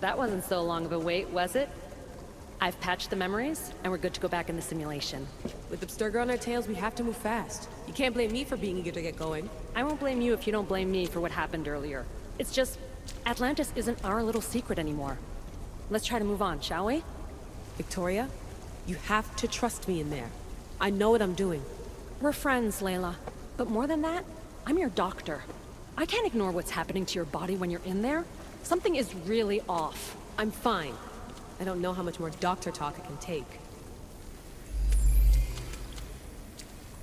That wasn't so long of a wait, was it? I've patched the memories, and we're good to go back in the simulation. With Abstergo on our tails, we have to move fast. You can't blame me for being eager to get going. I won't blame you if you don't blame me for what happened earlier. It's just, Atlantis isn't our little secret anymore. Let's try to move on, shall we? Victoria, you have to trust me in there. I know what I'm doing. We're friends, Layla. But more than that, I'm your doctor. I can't ignore what's happening to your body when you're in there. Something is really off. I'm fine. I don't know how much more doctor talk I can take.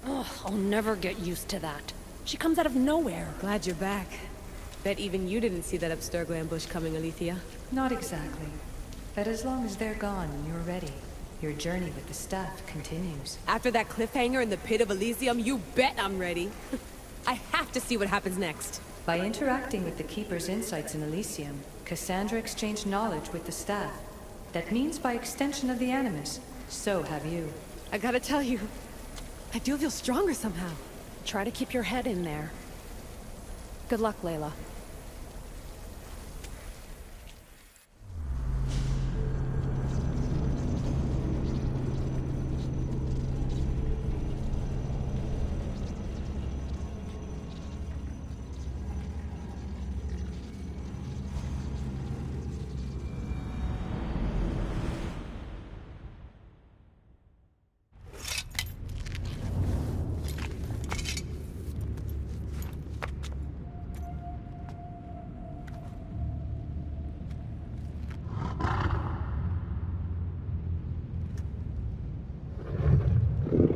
Ugh, I'll never get used to that. She comes out of nowhere. Glad you're back. Bet even you didn't see that Abstergo ambush coming, Alethea. Not exactly. But as long as they're gone and you're ready, your journey with the staff continues. After that cliffhanger in the pit of Elysium, you bet I'm ready. I have to see what happens next. By interacting with the Keeper's insights in Elysium, Cassandra exchanged knowledge with the staff. That means by extension of the Animus, so have you. I gotta tell you, I do feel stronger somehow. Try to keep your head in there. Good luck, Layla.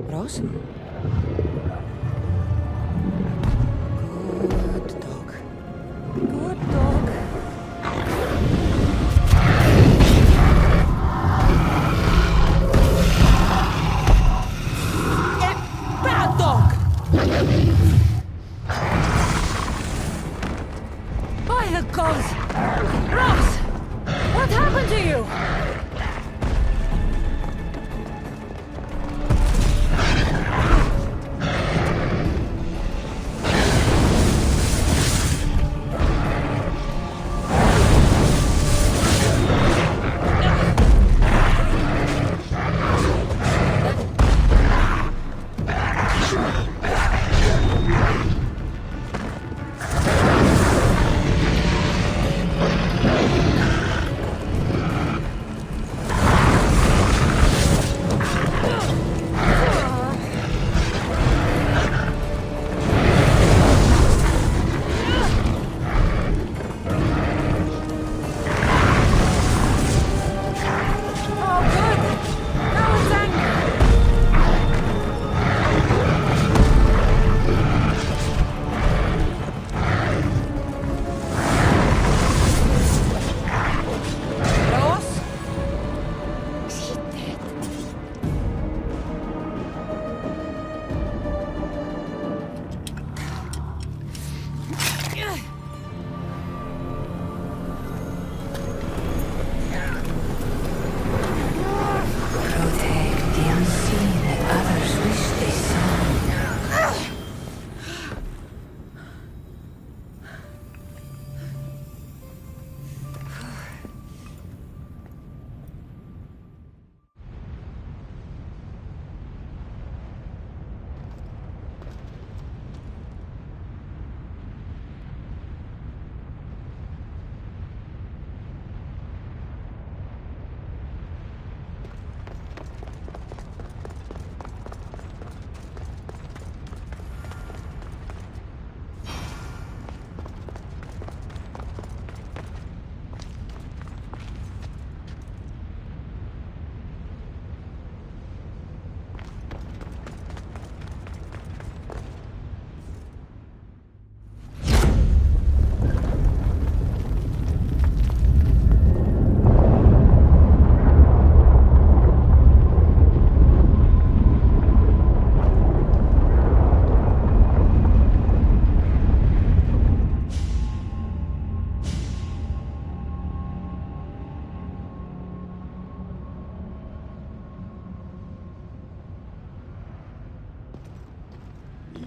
Ross? Good dog. Good dog. Bad dog! By the gods! Ross! What happened to you?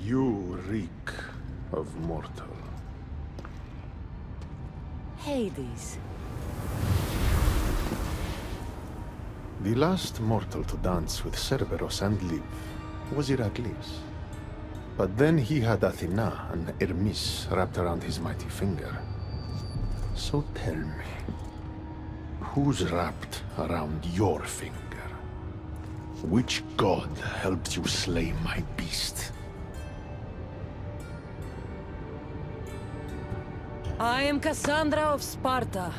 You reek of mortal. Hades. The last mortal to dance with Cerberus and live was Heracles. But then he had Athena and Hermes wrapped around his mighty finger. So tell me, who's wrapped around your finger? Which god helped you slay my beast? I am Cassandra of Sparta,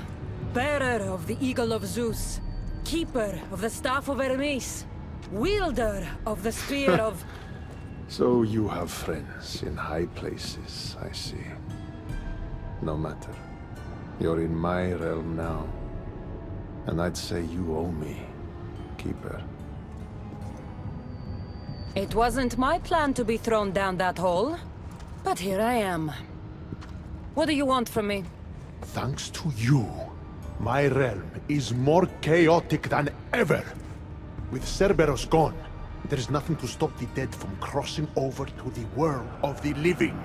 bearer of the Eagle of Zeus, keeper of the Staff of Hermes, wielder of the Spear of... So you have friends in high places, I see. No matter. You're in my realm now. And I'd say you owe me, Keeper. It wasn't my plan to be thrown down that hole, but here I am. What do you want from me? Thanks to you, my realm is more chaotic than ever. With Cerberus gone, there's nothing to stop the dead from crossing over to the world of the living.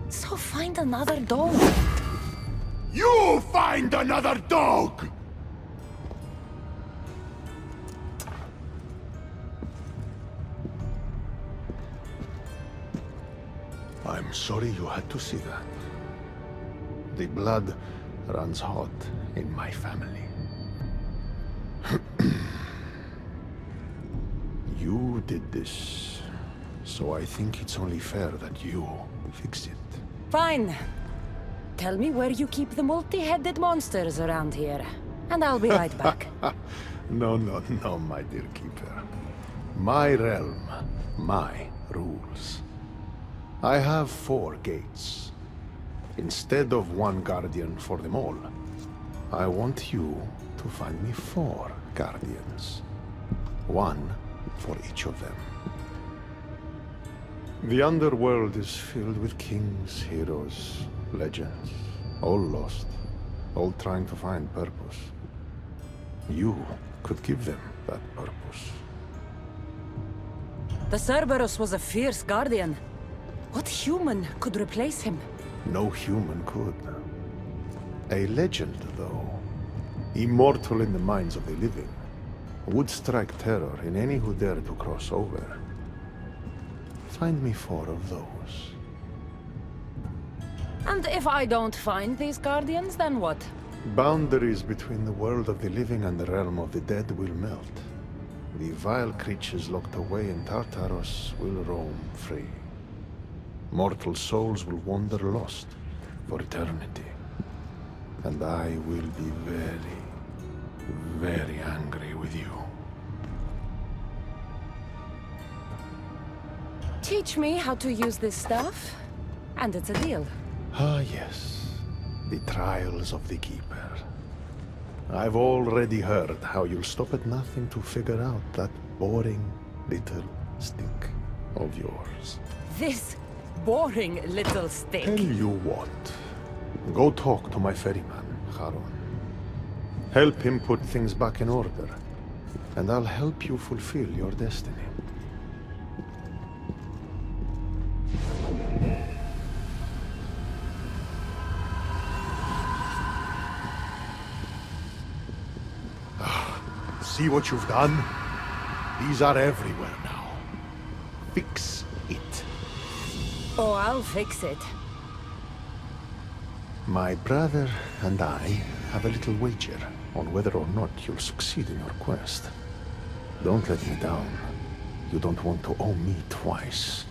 So find another dog. You find another dog! I'm sorry you had to see that. The blood runs hot in my family. You did this, so I think it's only fair that you fix it. Fine. Tell me where you keep the multi-headed monsters around here, and I'll be right back. No, my dear Keeper. My realm, my rules. I have 4 gates. Instead of 1 guardian for them all, I want you to find me 4 guardians. 1 for each of them. The underworld is filled with kings, heroes, legends, all lost, all trying to find purpose. You could give them that purpose. The Cerberus was a fierce guardian. What human could replace him? No human could. A legend, though, immortal in the minds of the living, would strike terror in any who dare to cross over. Find me 4 of those. And if I don't find these guardians, then what? Boundaries between the world of the living and the realm of the dead will melt. The vile creatures locked away in Tartarus will roam free. Mortal souls will wander lost for eternity. And I will be very, very angry with you. Teach me how to use this stuff, and it's a deal. Ah, yes. The trials of the Keeper. I've already heard how you'll stop at nothing to figure out that boring little stick of yours. This boring little stick. Tell you what. Go talk to my ferryman, Charon. Help him put things back in order, and I'll help you fulfill your destiny. See what you've done? These are everywhere now. Fix it. Oh, I'll fix it. My brother and I have a little wager on whether or not you'll succeed in your quest. Don't let me down. You don't want to owe me twice.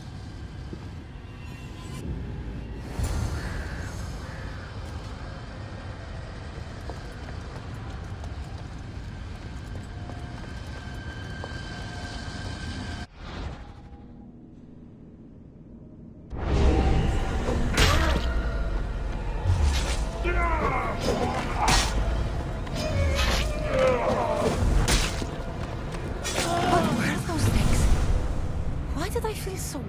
What were those things? Why did I feel so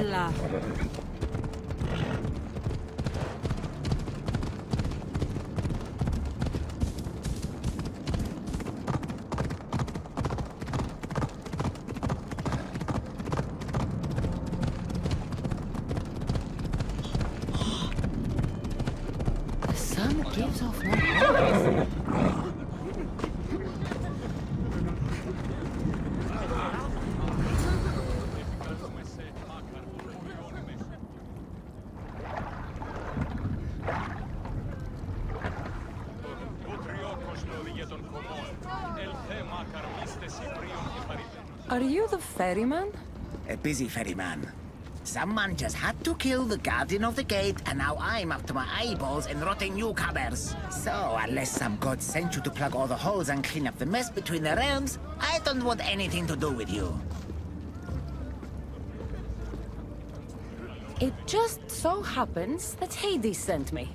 bella. The sun gives off more colors. Are you the ferryman? A busy ferryman. Someone just had to kill the guardian of the gate, and now I'm up to my eyeballs in rotting newcomers. So, unless some god sent you to plug all the holes and clean up the mess between the realms, I don't want anything to do with you. It just so happens that Hades sent me.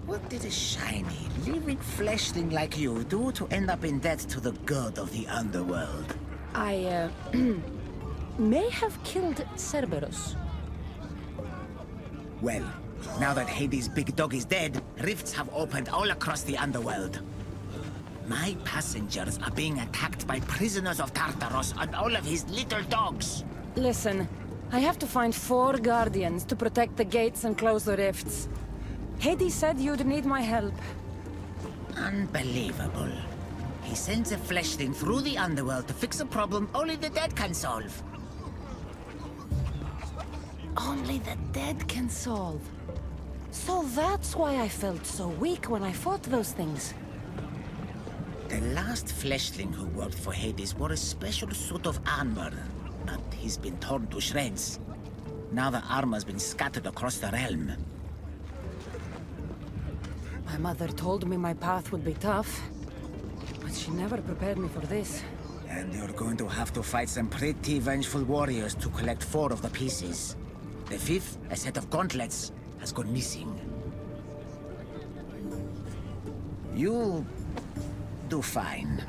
What did a shiny, living fleshling like you do to end up in debt to the god of the underworld? I, may have killed Cerberus. Well, now that Hades' big dog is dead, rifts have opened all across the underworld. My passengers are being attacked by prisoners of Tartaros and all of his little dogs. Listen, I have to find 4 guardians to protect the gates and close the rifts. Hades said you'd need my help. Unbelievable. He sends a fleshling through the underworld to fix a problem only the dead can solve. Only the dead can solve. So that's why I felt so weak when I fought those things. The last fleshling who worked for Hades wore a special suit of armor, but he's been torn to shreds. Now the armor's been scattered across the realm. My mother told me my path would be tough, but she never prepared me for this. And you're going to have to fight some pretty vengeful warriors to collect 4 of the pieces. The 5th, a set of gauntlets, has gone missing. You'll do fine.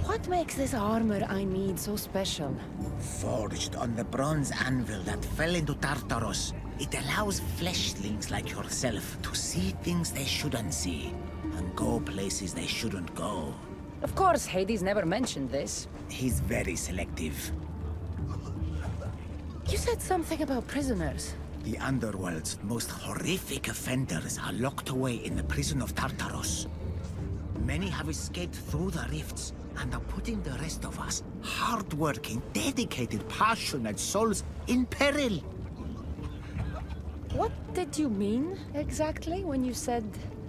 What makes this armor I need so special? Forged on the bronze anvil that fell into Tartaros, it allows fleshlings like yourself to see things they shouldn't see, and go places they shouldn't go. Of course, Hades never mentioned this. He's very selective. You said something about prisoners. The underworld's most horrific offenders are locked away in the prison of Tartaros. Many have escaped through the rifts, and are putting the rest of us, hard-working, dedicated, passionate souls, in peril. What did you mean, exactly, when you said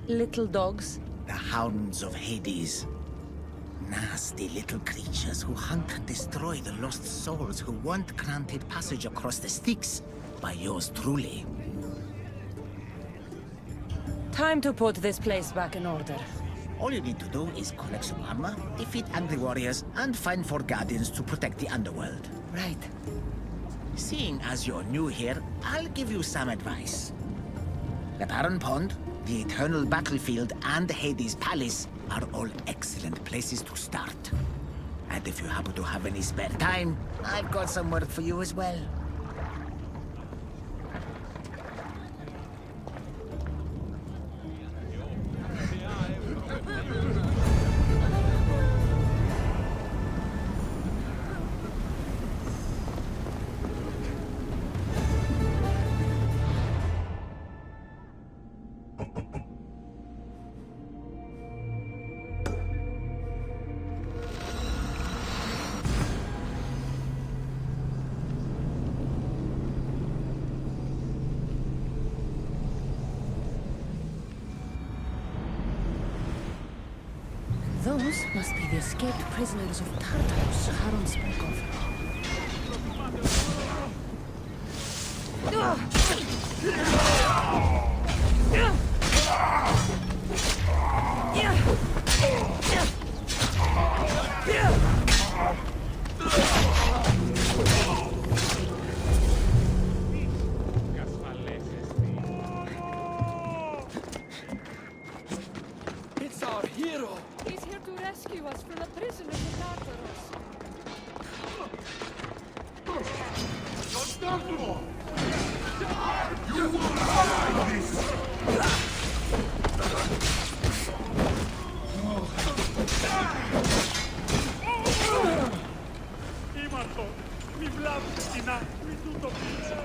little dogs? The hounds of Hades. Nasty little creatures who hunt and destroy the lost souls who weren't granted passage across the Styx by yours truly. Time to put this place back in order. All you need to do is collect some armor, defeat angry warriors, and find 4 guardians to protect the underworld. Right. Seeing as you're new here, I'll give you some advice. The Barren Pond, the Eternal Battlefield, and Hades Palace are all excellent places to start. And if you happen to have any spare time, I've got some work for you as well. Those must be the escaped prisoners of Tartarus Charon spoke of. It's our hero! He's here to rescue us from the prisoners of Tartarus. Είμαστε, μη βλάβετε την άκρη του το πίσω.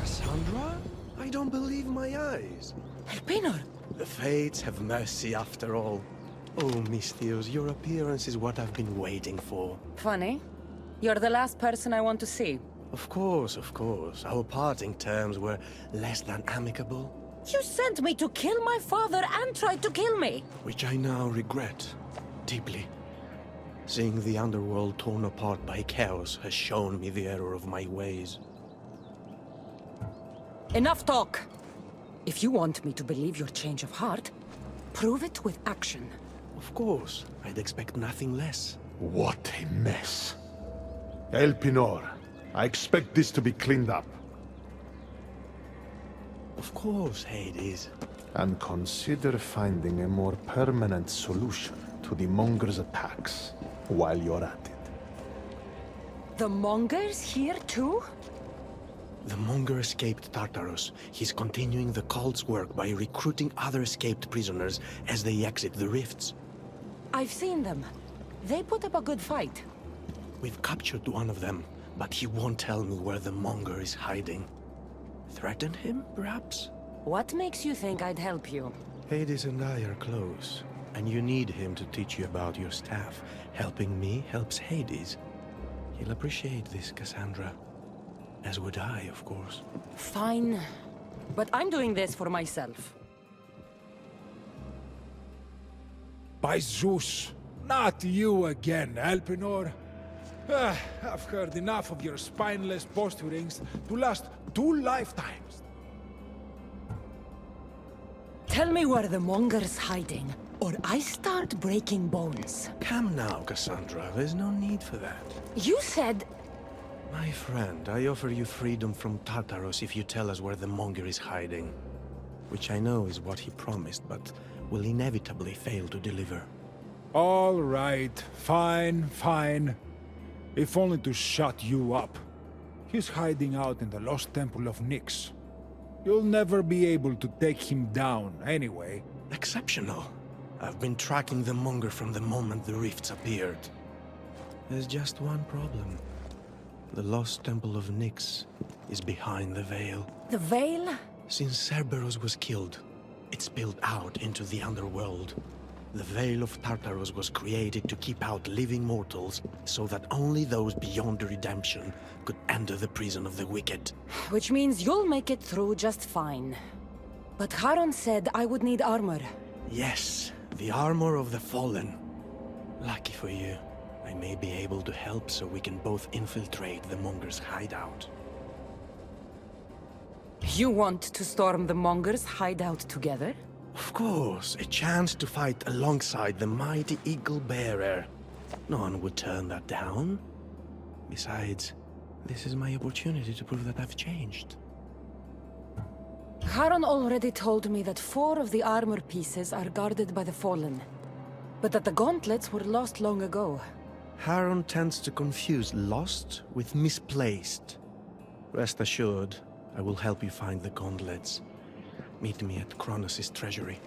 Cassandra? I don't believe my eyes. Elpenor! The fates have mercy after all. Oh, Misthios, your appearance is what I've been waiting for. Funny. You're the last person I want to see. Of course, of course. Our parting terms were less than amicable, You sent me to kill my father and tried to kill me! which I now regret deeply. Seeing the underworld torn apart by chaos has shown me the error of my ways. Enough talk! If you want me to believe your change of heart, prove it with action. Of course, I'd expect nothing less. What a mess. Elpenor, I expect this to be cleaned up. Of course, Hades. And consider finding a more permanent solution to the Monger's attacks while you're at it. The Mongers here too? The Monger escaped Tartarus. He's continuing the cult's work by recruiting other escaped prisoners as they exit the rifts. I've seen them. They put up a good fight. We've captured one of them, but he won't tell me where the Monger is hiding. Threaten him, perhaps? What makes you think I'd help you? Hades and I are close, and you need him to teach you about your staff. Helping me helps Hades. He'll appreciate this, Cassandra. As would I, of course. Fine. But I'm doing this for myself. By Zeus, not you again, Elpenor. I've heard enough of your spineless posturings to last 2 lifetimes. Tell me where the Monger's hiding, or I start breaking bones. Come now, Cassandra. There's no need for that. You said... My friend, I offer you freedom from Tartarus if you tell us where the Monger is hiding. Which I know is what he promised, but will inevitably fail to deliver. All right, fine, fine. If only to shut you up. He's hiding out in the lost temple of Nyx. You'll never be able to take him down, anyway. Exceptional. I've been tracking the Monger from the moment the rifts appeared. There's just one problem. The lost temple of Nyx is behind the veil. The veil? Since Cerberus was killed, it spilled out into the underworld. The Veil of Tartarus was created to keep out living mortals, so that only those beyond redemption could enter the prison of the wicked. Which means you'll make it through just fine. But Charon said I would need armor. Yes, the armor of the fallen. Lucky for you, I may be able to help so we can both infiltrate the Monger's hideout. You want to storm the Monger's hideout together? Of course, a chance to fight alongside the mighty Eagle Bearer. No one would turn that down. Besides, This is my opportunity to prove that I've changed. Charon already told me that 4 of the armor pieces are guarded by the Fallen, but that the gauntlets were lost long ago. Charon tends to confuse lost with misplaced. Rest assured, I will help you find the gauntlets. Meet me at Kronos' treasury.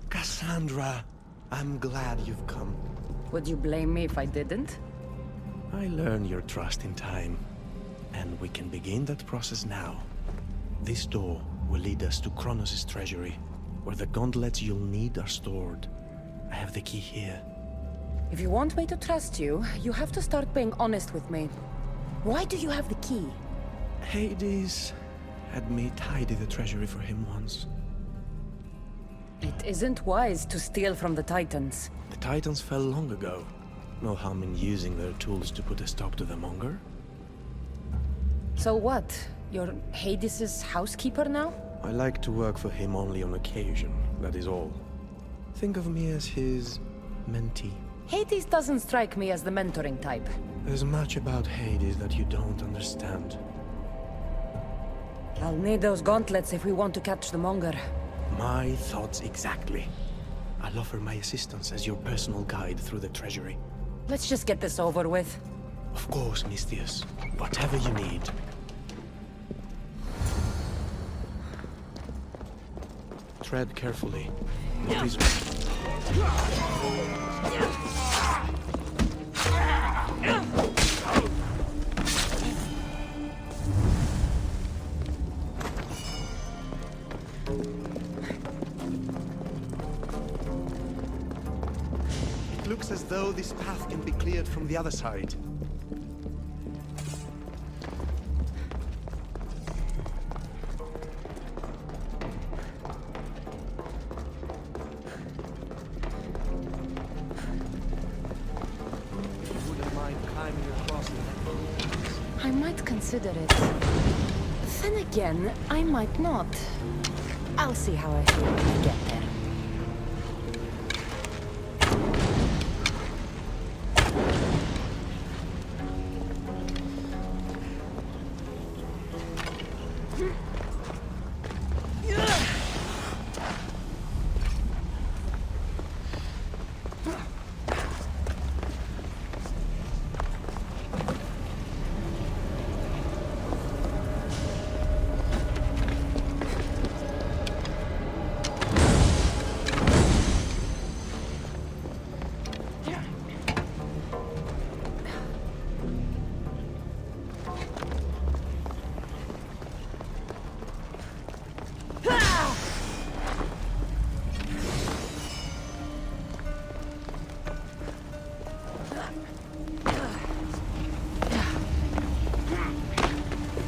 Cassandra, I'm glad you've come. Would you blame me if I didn't? I learn your trust in time, and we can begin that process now. This door will lead us to Kronos' treasury, where the gauntlets you'll need are stored. I have the key here. If you want me to trust you, you have to start being honest with me. Why do you have the key? Hades had me tidy the treasury for him once. It isn't wise to steal from the Titans. The Titans fell long ago. No harm in using their tools to put a stop to the monger. So what? You're Hades' housekeeper now? I like to work for him only on occasion, that is all. Think of me as his mentee. Hades doesn't strike me as the mentoring type. There's much about Hades that you don't understand. I'll need those gauntlets if we want to catch the monger. My thoughts exactly. I'll offer my assistance as your personal guide through the treasury. Let's just get this over with. Of course, Misthios. Whatever you need. Tread carefully. What is... It looks as though this path can be cleared from the other side. I might consider it. Then again, I might not. I'll see how I feel when I get there.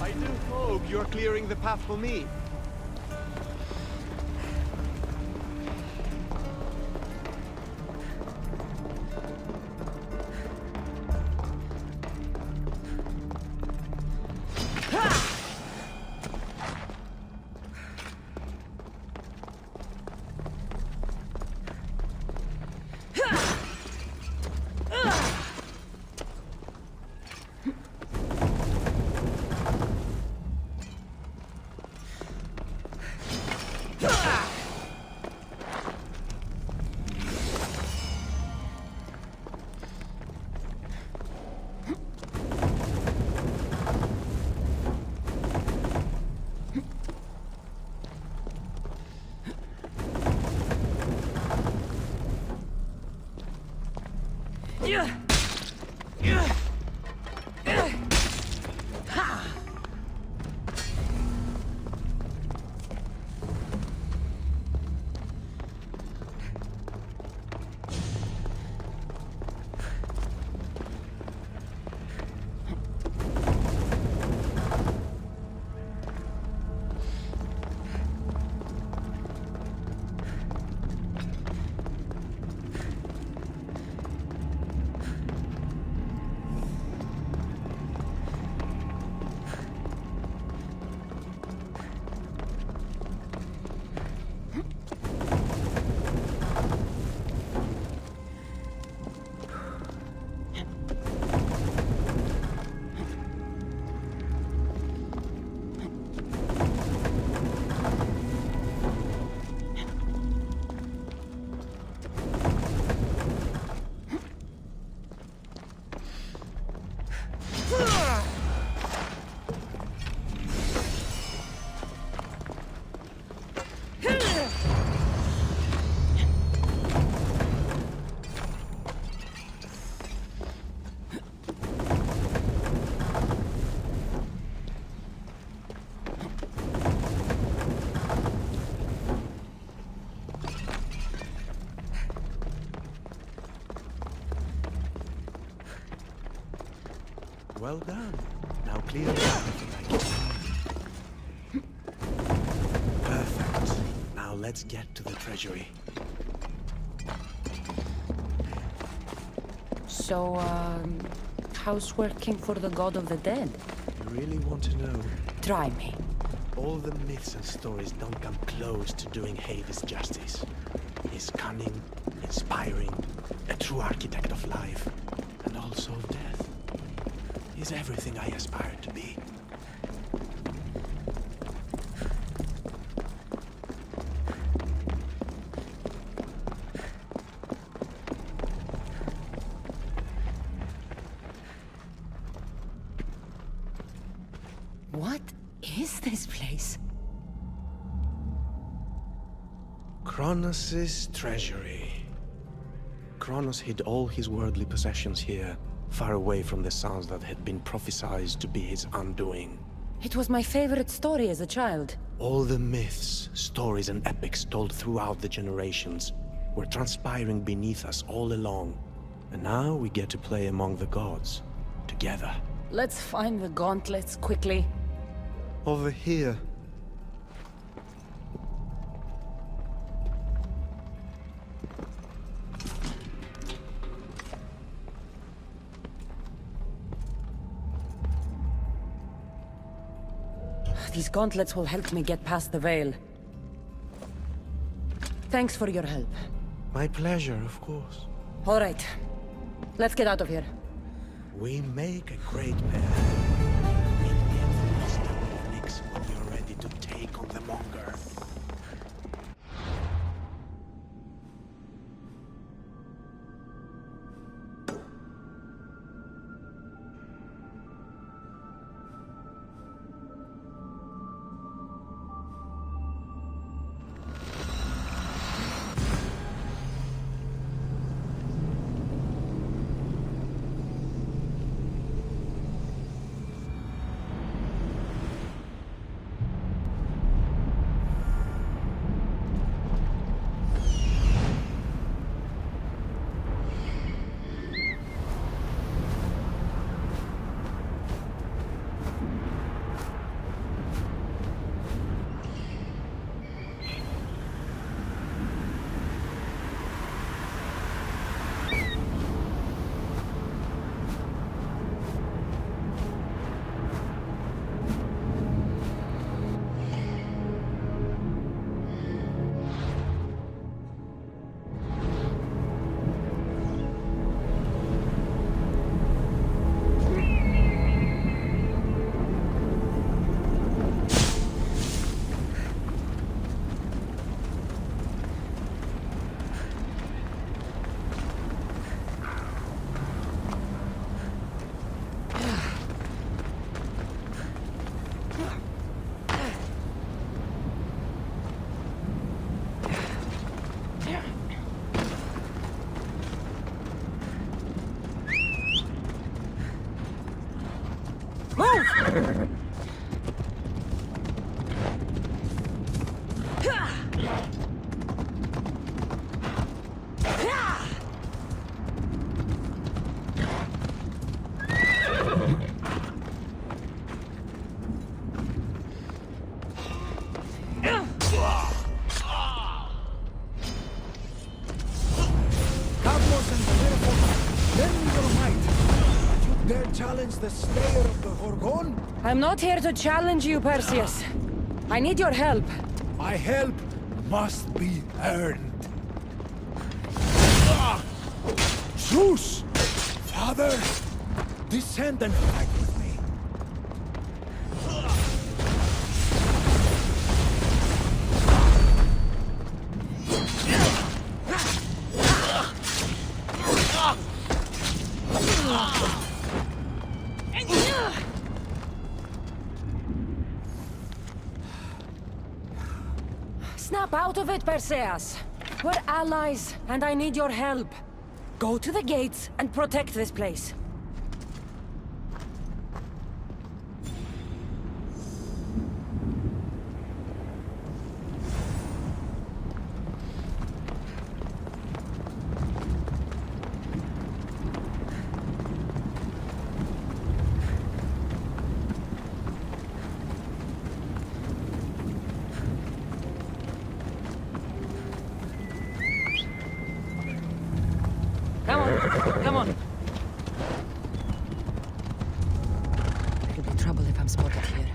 I do hope you're clearing the path for me. Well done. Now clear it out if you like. Perfect. Now let's get to the treasury. So, how's working for the god of the dead? You really want to know? Try me. All the myths and stories don't come close to doing Hades justice. He's cunning, inspiring, a true architect of life, and also of death. He's everything I aspire to be. What is this place? Kronos' treasury. Kronos hid all his worldly possessions here, far away from the sons that had been prophesied to be his undoing. It was my favorite story as a child. All the myths, stories, and epics told throughout the generations were transpiring beneath us all along. And now we get to play among the gods, together. Let's find the gauntlets quickly. Over here. These gauntlets will help me get past the veil. Thanks for your help. My pleasure, of course. All right. Let's get out of here. We make a great pair. Meet me at the lost temple of Nyx when you're ready to take on the Monger. Challenge the Slayer of the Gorgon? I'm not here to challenge you, Perseus. I need your help. My help must be earned. Zeus! Father, descend and fight with me. Snap out of it, Perseus. We're allies, and I need your help. Go to the gates and protect this place. Come on. It'll be trouble if I'm spotted here.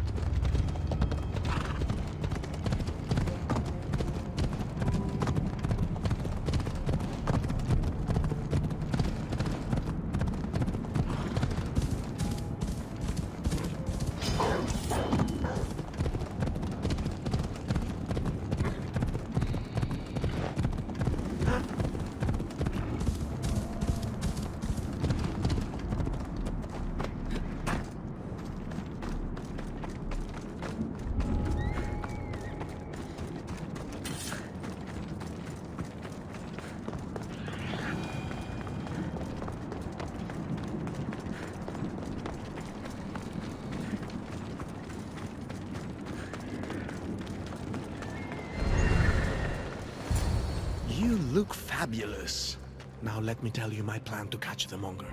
You look fabulous. Now let me tell you my plan to catch the monger.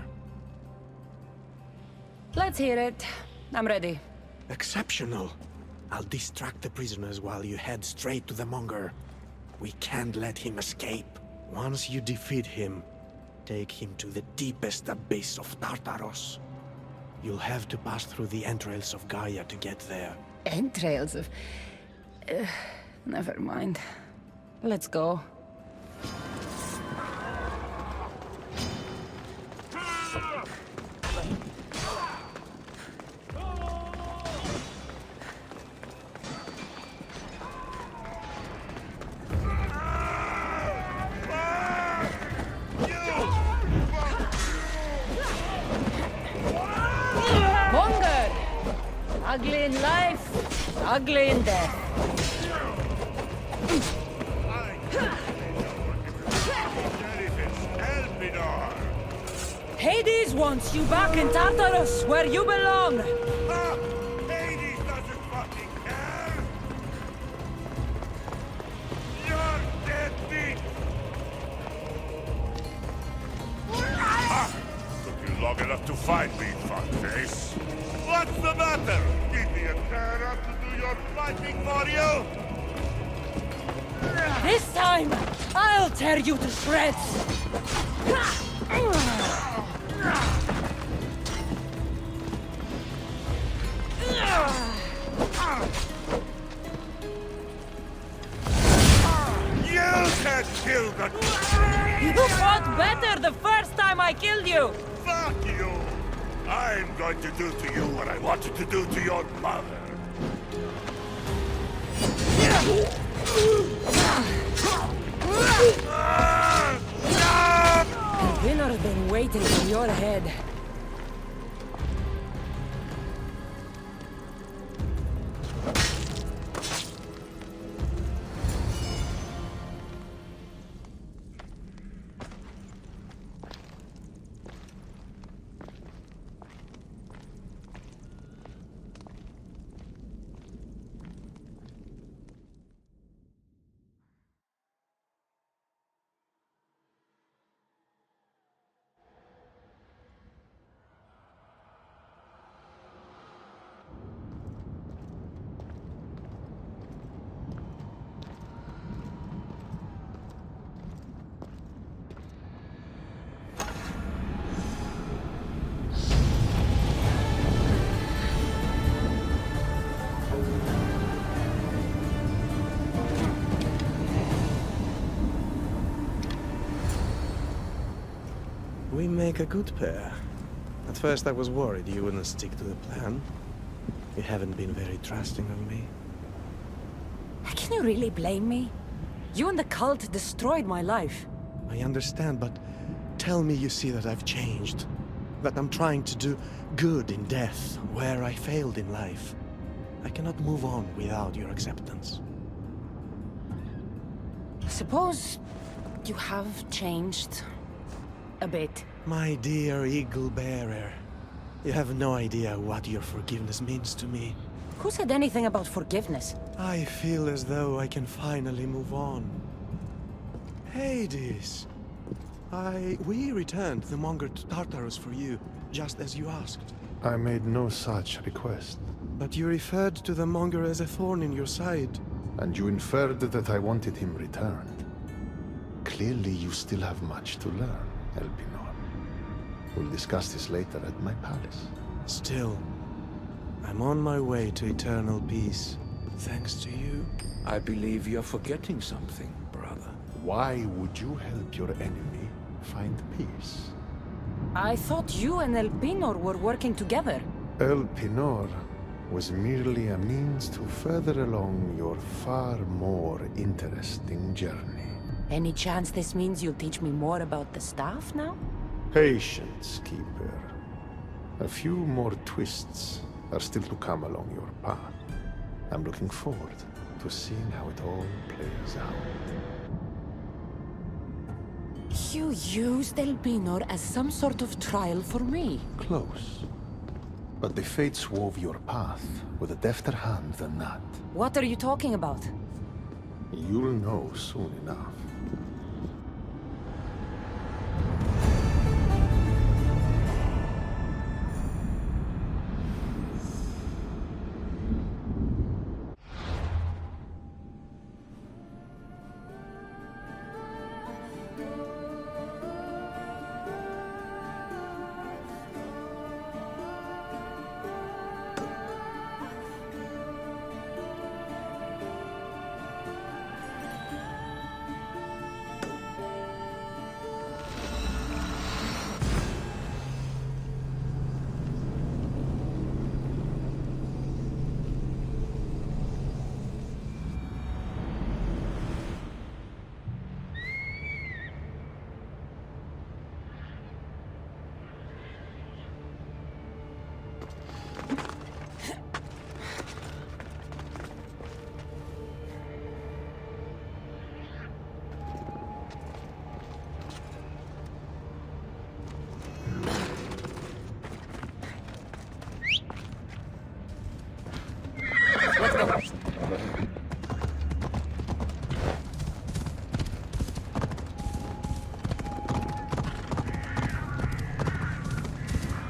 Let's hear it. I'm ready. Exceptional. I'll distract the prisoners while you head straight to the monger. We can't let him escape. Once you defeat him, take him to the deepest abyss of Tartaros. You'll have to pass through the entrails of Gaia to get there. Entrails of... never mind. Let's go. Monger! Ugly in life, ugly in death. Hades wants you back in Tartarus, where you belong! Hades doesn't fucking care! You're dead beat! Took you long enough to find me, fuckface. What's the matter? Give me a terror to do your fighting for you? This time, I'll tear you to shreds! You can't kill the... You fought better the first time I killed you! Fuck you! I'm going to do to you what I wanted to do to your mother. The winner's been waiting in your head. make a good pair. At first I was worried you wouldn't stick to the plan. You haven't been very trusting of me. Can you really blame me? You and the cult destroyed my life. I understand, but tell me you see that I've changed. That I'm trying to do good in death, where I failed in life. I cannot move on without your acceptance. Suppose you have changed a bit. My dear eagle bearer, you have no idea what your forgiveness means to me. Who said anything about forgiveness? I feel as though I can finally move on. Hades! We returned the monger to Tartarus for you, just as you asked. I made no such request. But you referred to the monger as a thorn in your side. And you inferred that I wanted him returned. Clearly you still have much to learn, Elpinor. We'll discuss this later at my palace. Still, I'm on my way to eternal peace, thanks to you. I believe you're forgetting something, brother. Why would you help your enemy find peace? I thought you and Elpinor were working together. Elpinor was merely a means to further along your far more interesting journey. Any chance this means you'll teach me more about the staff now? Patience, Keeper. A few more twists are still to come along your path. I'm looking forward to seeing how it all plays out. You used Elpinor as some sort of trial for me. Close. But the fates wove your path with a defter hand than that. What are you talking about? You'll know soon enough.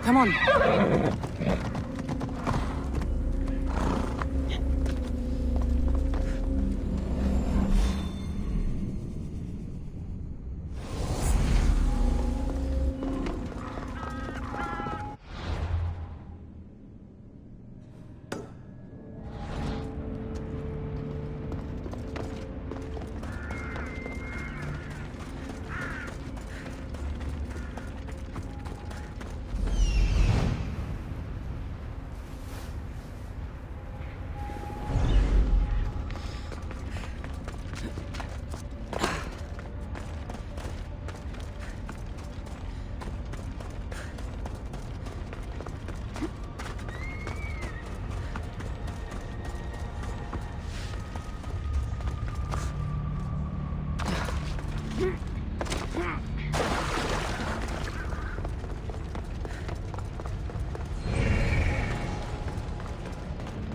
Come on.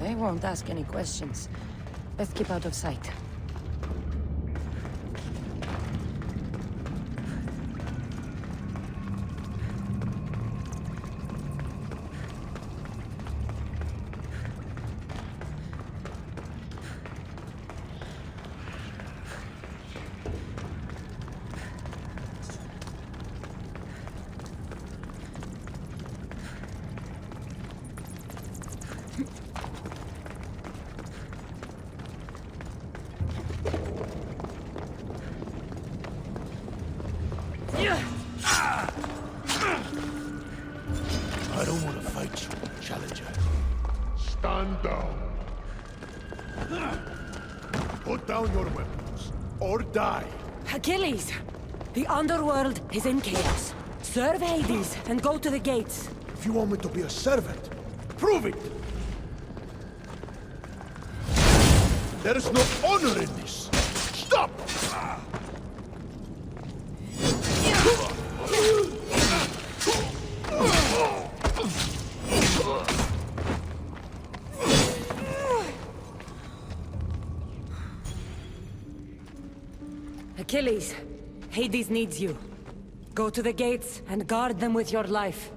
They won't ask any questions. Let's keep out of sight. got you, Challenger. Stand down. Put down your weapons, or die. Achilles! The underworld is in chaos. Serve Hades and go to the gates. If you want me to be a servant, prove it! There is no honor in this! Stop! Achilles, Hades needs you. Go to the gates and guard them with your life.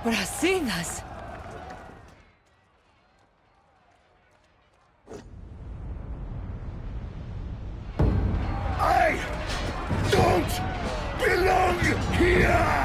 Brasinas! I don't belong here!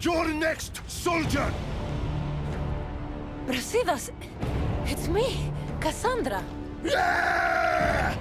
You're next, soldier! Brasidas! It's me, Cassandra! Yeah!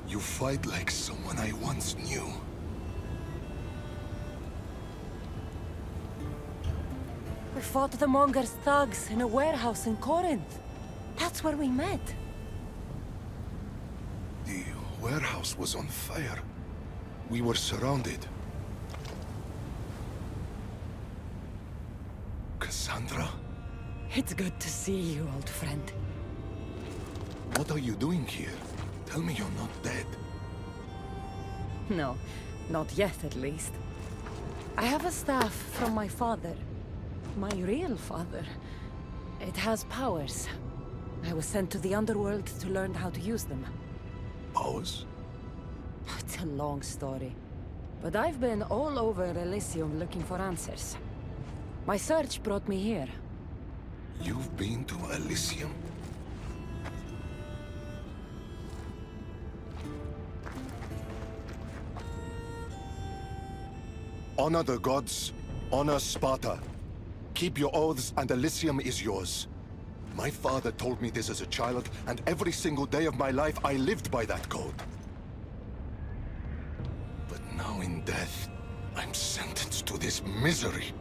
You fight like someone I once knew. We fought the Monger's thugs in a warehouse in Corinth. That's where we met. The warehouse was on fire. We were surrounded. Cassandra? It's good to see you, old friend. What are you doing here? Tell me you're not dead. No, not yet at least. I have a staff from my father. My real father. It has powers. I was sent to the underworld to learn how to use them. Powers? It's a long story. But I've been all over Elysium looking for answers. My search brought me here. You've been to Elysium? Honor the gods, honor Sparta. Keep your oaths and Elysium is yours. My father told me this as a child, and every single day of my life I lived by that code. But now in death, I'm sentenced to this misery.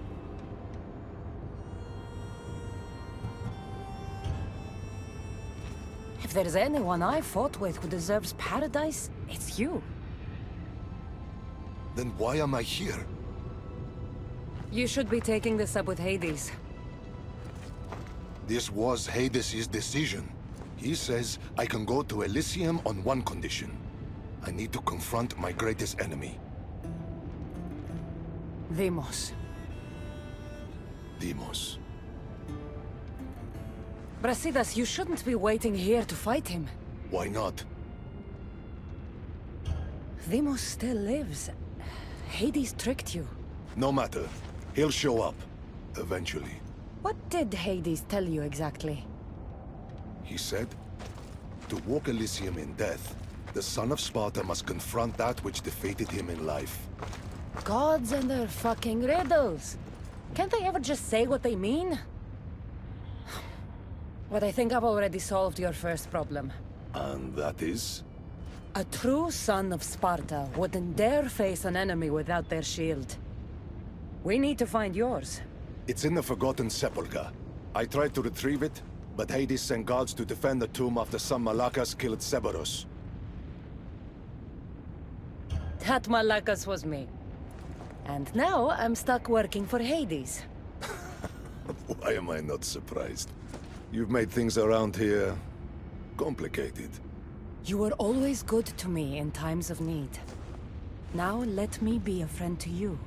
If there's anyone I fought with who deserves paradise, it's you. Then why am I here? You should be taking this up with Hades. This was Hades' decision. He says I can go to Elysium on one condition. I need to confront my greatest enemy. Deimos. Deimos. Brasidas, you shouldn't be waiting here to fight him. Why not? Deimos still lives. Hades tricked you. No matter. He'll show up. Eventually. What did Hades tell you exactly? He said, to walk Elysium in death, the son of Sparta must confront that which defeated him in life. Gods and their fucking riddles. Can't they ever just say what they mean? But I think I've already solved your first problem. And that is? A true son of Sparta wouldn't dare face an enemy without their shield. We need to find yours. It's in the Forgotten Sepulchre. I tried to retrieve it, but Hades sent guards to defend the tomb after some Malakas killed Cerberus. That Malakas was me. And now I'm stuck working for Hades. Why am I not surprised? You've made things around here complicated. You were always good to me in times of need. Now let me be a friend to you.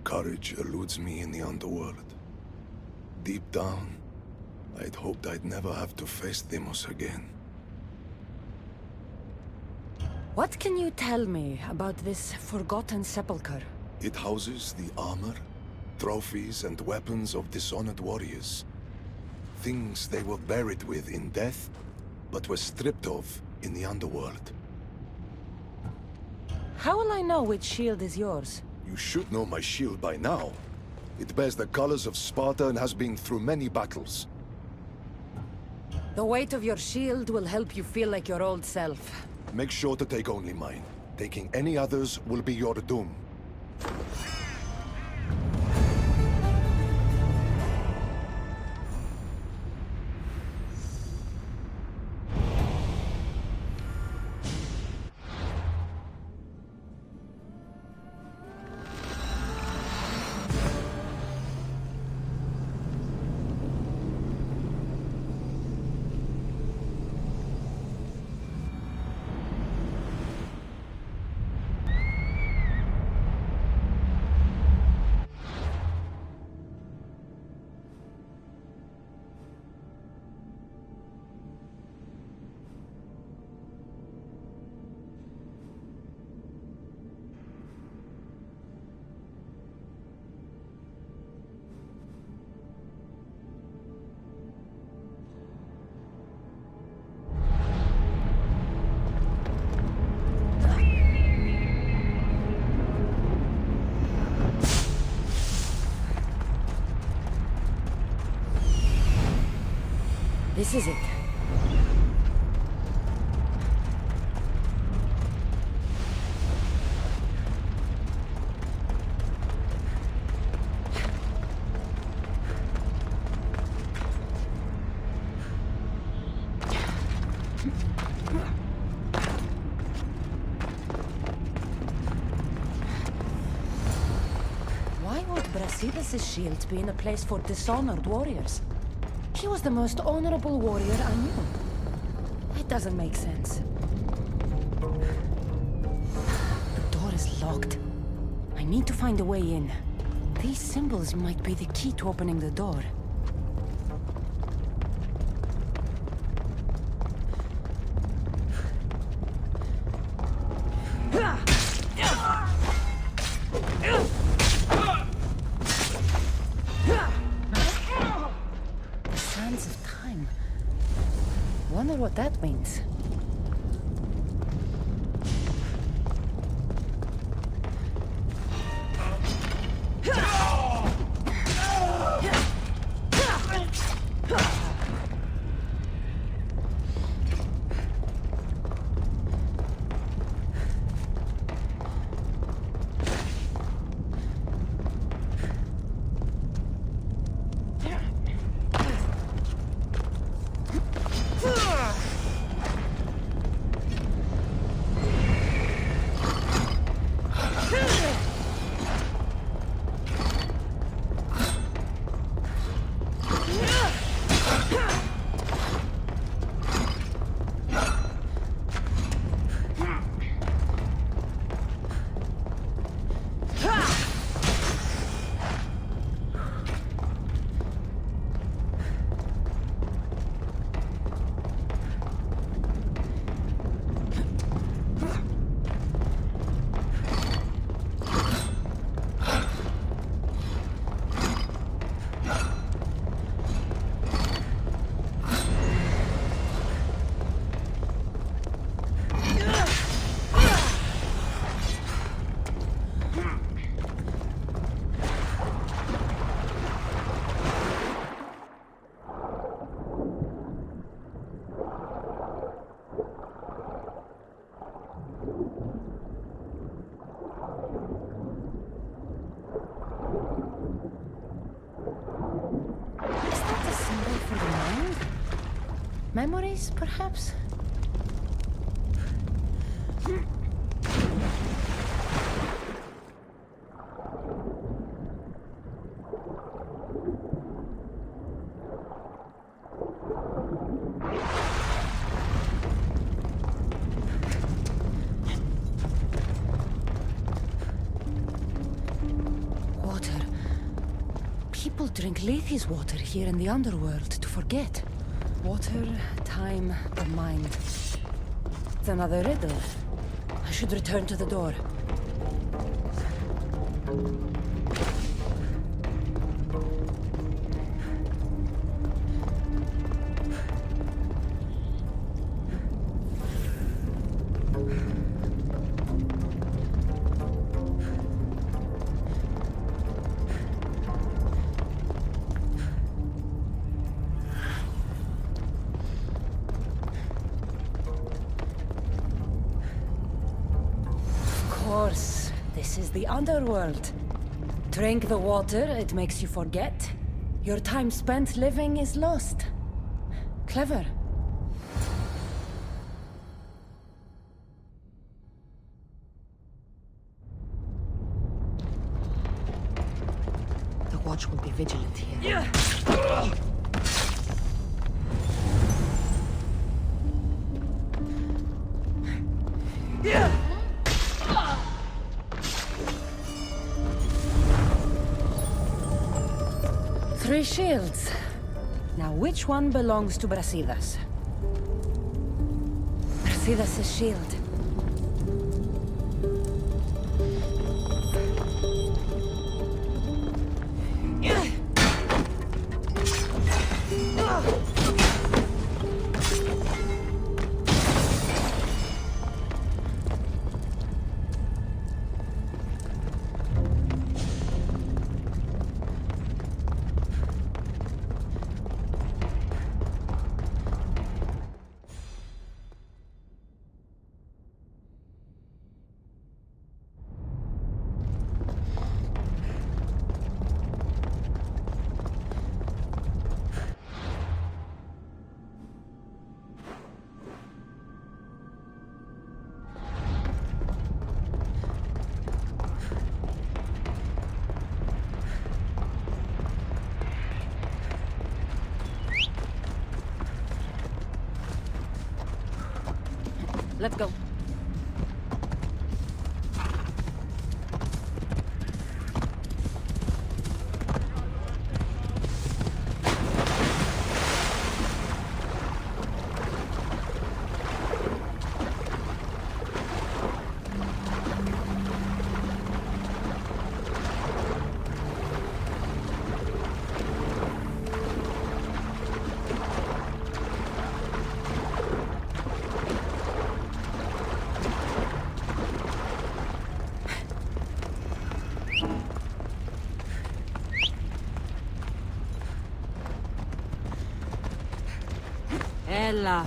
Courage eludes me in the underworld. Deep down, I'd hoped I'd never have to face Deimos again. What can you tell me about this Forgotten Sepulchre? It houses the armor, trophies, and weapons of dishonored warriors. Things they were buried with in death, but were stripped of in the underworld. How will I know which shield is yours? You should know my shield by now. It bears the colors of Sparta and has been through many battles. The weight of your shield will help you feel like your old self. Make sure to take only mine. Taking any others will be your doom. This is it. Why would Brasidas' shield be in a place for dishonored warriors? He was the most honorable warrior I knew. It doesn't make sense. The door is locked. I need to find a way in. These symbols might be the key to opening the door. Sands of time. Wonder what that means. Memories, perhaps? Water. People drink Lethe's water here in the underworld to forget. Water, time, the mind. It's another riddle. I should return to the door. Of course, this is the underworld. Drink the water, it makes you forget. Your time spent living is lost. Clever. The watch will be vigilant here. Three shields. Now which one belongs to Brasidas? Brasidas' shield. Let's go. Ella.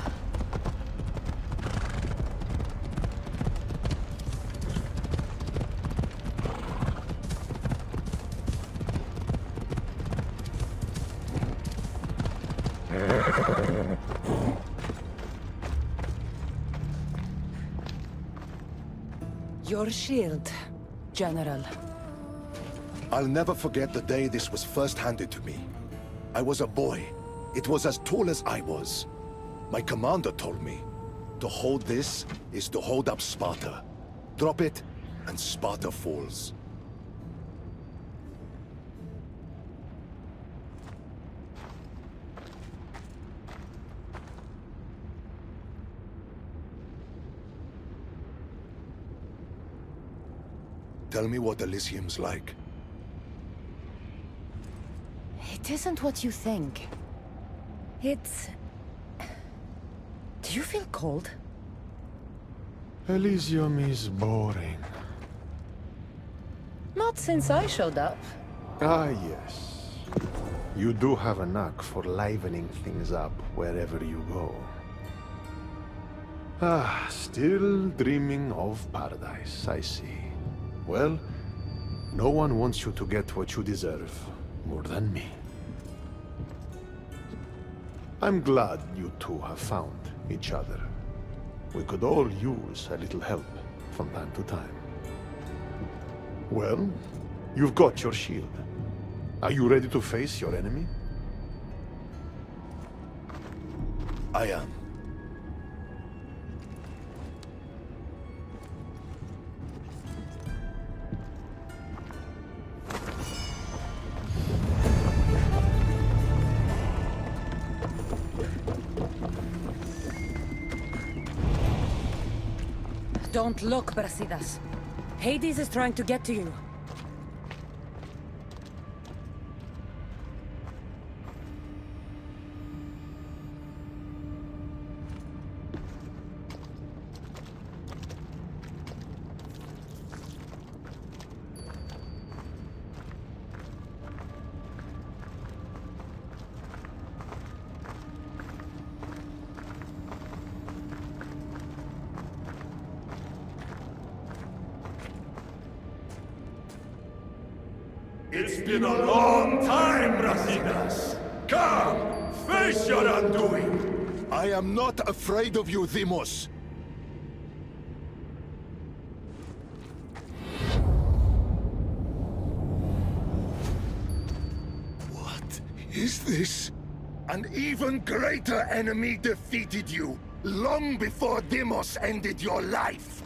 Your shield, General. I'll never forget the day this was first handed to me. I was a boy. It was as tall as I was. My commander told me, to hold this is to hold up Sparta. Drop it, and Sparta falls. Tell me what Elysium's like. It isn't what you think. It's... Do you feel cold? Elysium is boring. Not since I showed up. Ah, yes. You do have a knack for livening things up wherever you go. Ah, still dreaming of paradise, I see. Well, no one wants you to get what you deserve more than me. I'm glad you two have found each other. We could all use a little help from time to time. Well, you've got your shield. Are you ready to face your enemy? I am. Don't look, Brasidas. Hades is trying to get to you. It's been a long time, Brasidas. Come, face your undoing. I am not afraid of you, Deimos. What is this? An even greater enemy defeated you, long before Deimos ended your life.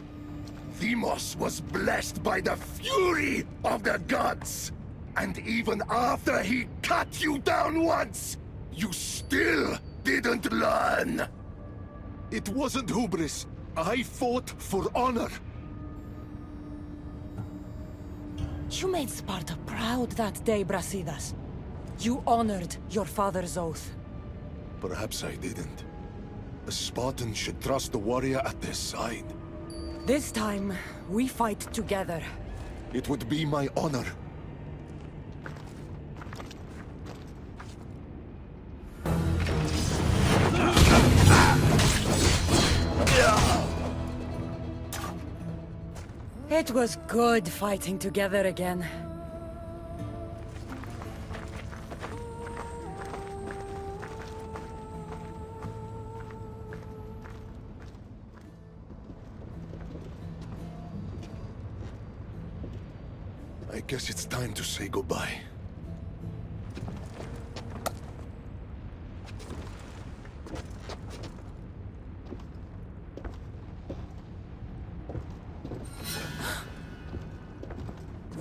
Deimos was blessed by the fury of the gods. And even after he cut you down once, you still didn't learn. It wasn't hubris. I fought for honor. You made Sparta proud that day, Brasidas. You honored your father's oath. Perhaps I didn't. A Spartan should trust the warrior at their side. This time, we fight together. It would be my honor. It was good fighting together again. I guess it's time to say goodbye.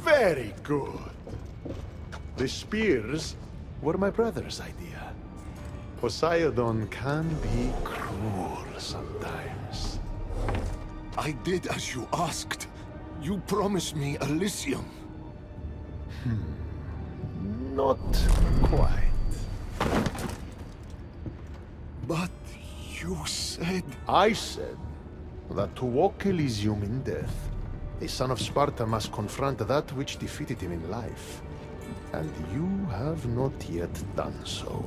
Very good. The spears were my brother's idea. Poseidon can be cruel sometimes. I did as you asked. You promised me Elysium. Not quite. But you said... I said that to walk Elysium in death, the son of Sparta must confront that which defeated him in life. And you have not yet done so.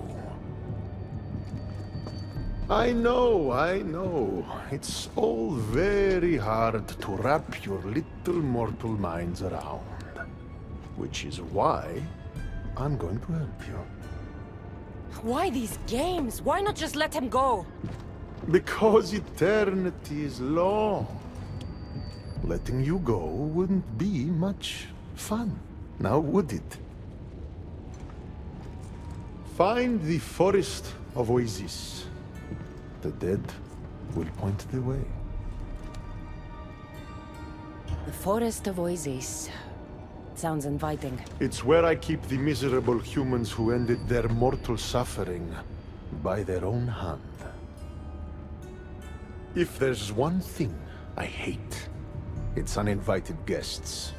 I know. It's all very hard to wrap your little mortal minds around. Which is why I'm going to help you. Why these games? Why not just let him go? Because eternity is long. Letting you go wouldn't be much fun, now would it? Find the forest of Oasis. The dead will point the way. The Forest of Oasis. Sounds inviting. It's where I keep the miserable humans who ended their mortal suffering by their own hand. If there's one thing I hate, it's uninvited guests.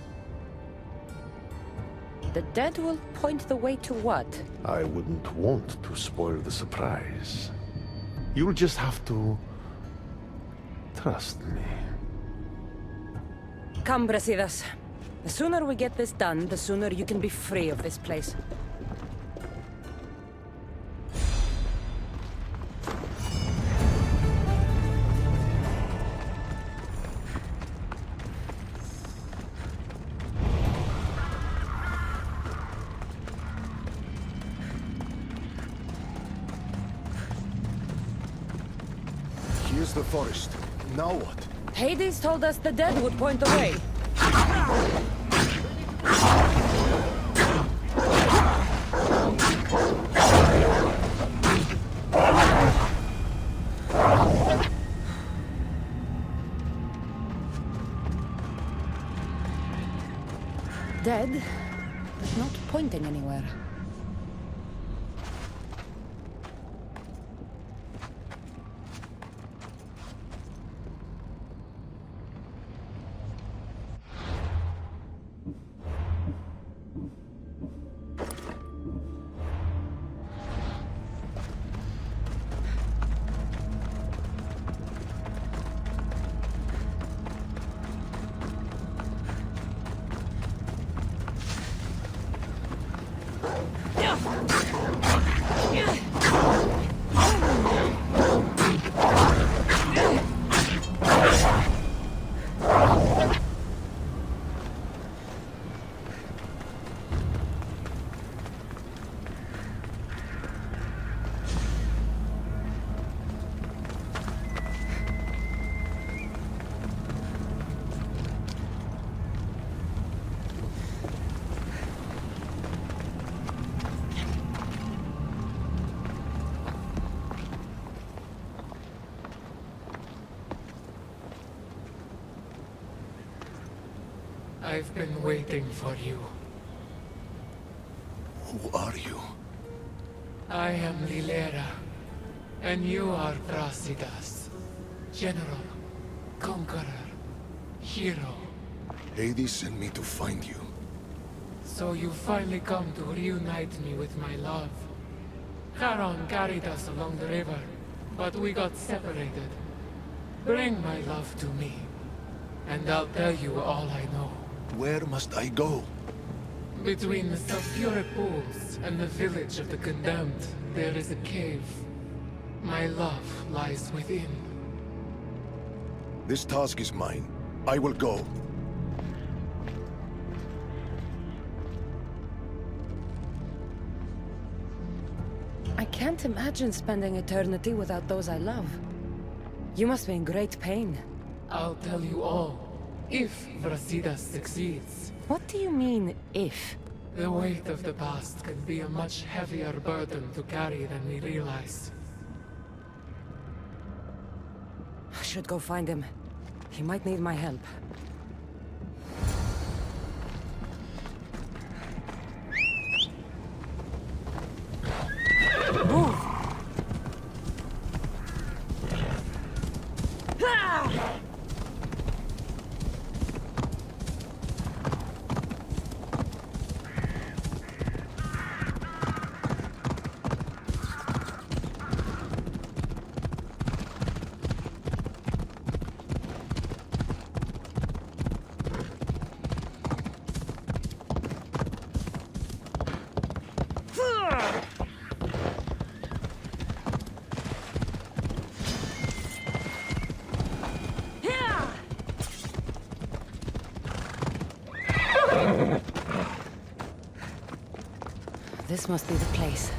The dead will point the way to what? I wouldn't want to spoil the surprise. You'll just have to trust me. Come, Brasidas. The sooner we get this done, the sooner you can be free of this place. Here's the forest. Now what? Hades told us the dead would point the way. Dead, but not pointing anywhere. I've been waiting for you. Who are you? I am Lilera, and you are Brasidas. General, conqueror, hero. Hades sent me to find you. So you finally come to reunite me with my love. Charon carried us along the river, but we got separated. Bring my love to me, and I'll tell you all I know. Where must I go? Between the sulfuric pools and the village of the condemned, there is a cave. My love lies within. This task is mine. I will go. I can't imagine spending eternity without those I love. You must be in great pain. I'll tell you all, if Brasidas succeeds. What do you mean, if? The weight of the past can be a much heavier burden to carry than we realize. I should go find him. He might need my help. This must be the place.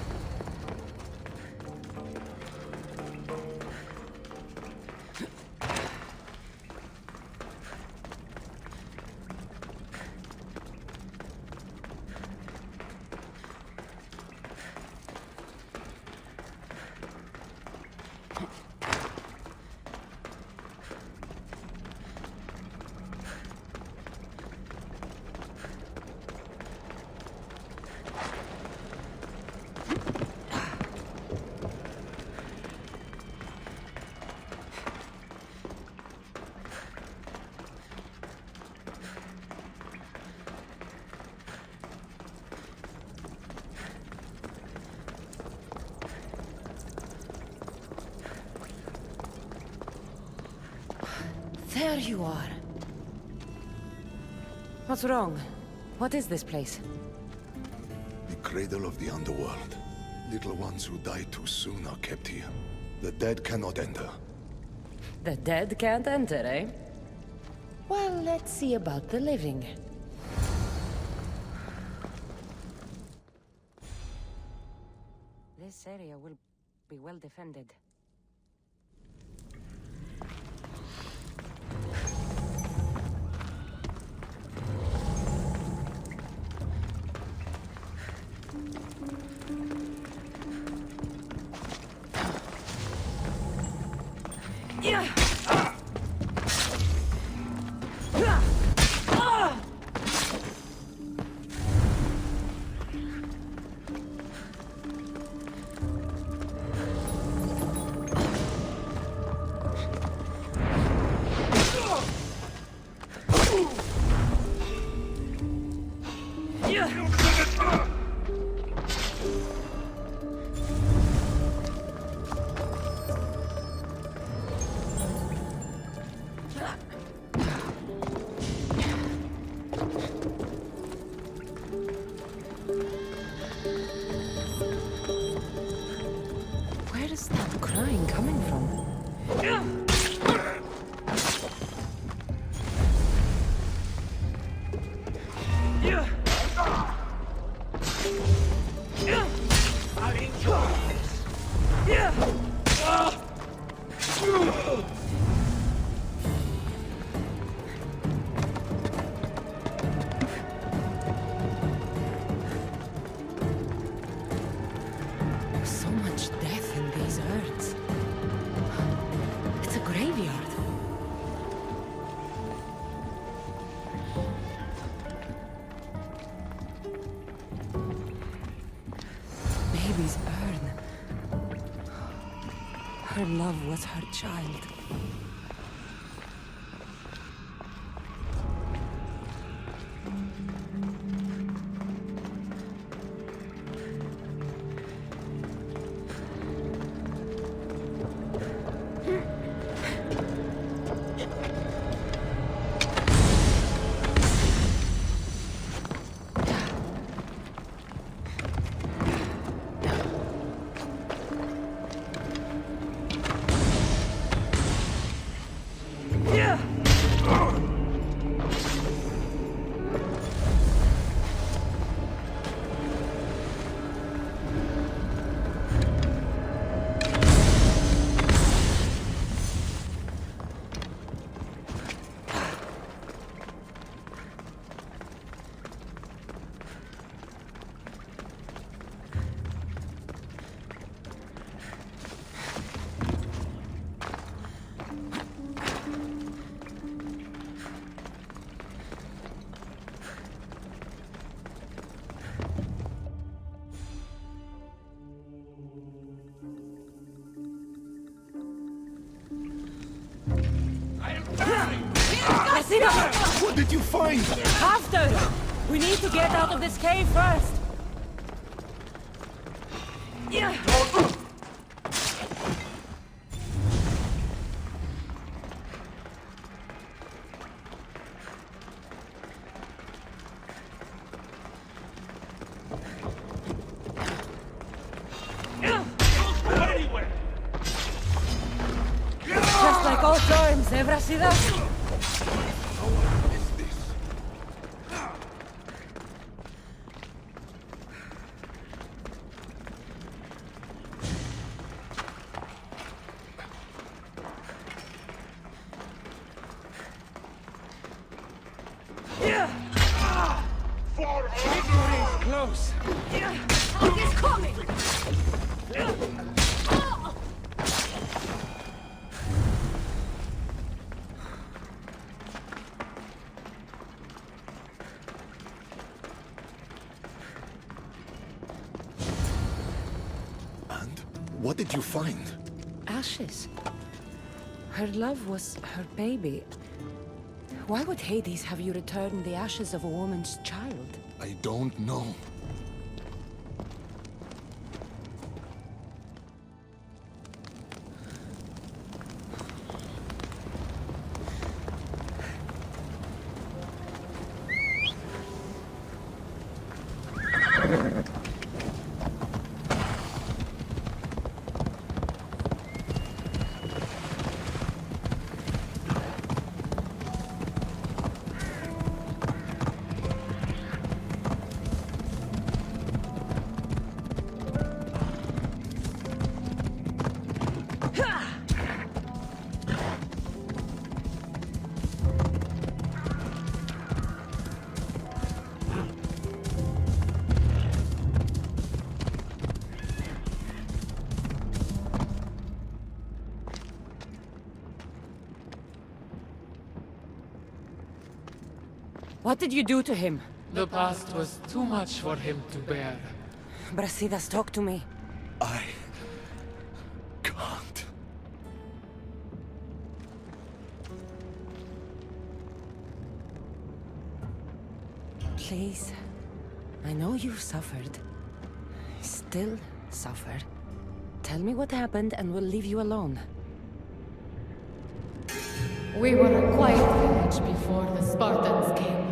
There you are. What's wrong? What is this place? The cradle of the underworld. Little ones who die too soon are kept here. The dead cannot enter. The dead can't enter, eh? Well, let's see about the living. This area will be well defended. Where is that crying coming from? So much death in these earths. It's a graveyard. Baby's urn. Her love was her child. What did you find? After! We need to get out of this cave first! Just like old times, eh, Brasidas? For Victory is close! He's coming! And what did you find? Ashes. Her love was her baby. Why would Hades have you return the ashes of a woman's child? I don't know. What did you do to him? The past was too much for him to bear. Brasidas, talk to me. I can't. Please. I know you've suffered. Still suffer. Tell me what happened and we'll leave you alone. We were a quiet village before the Spartans came.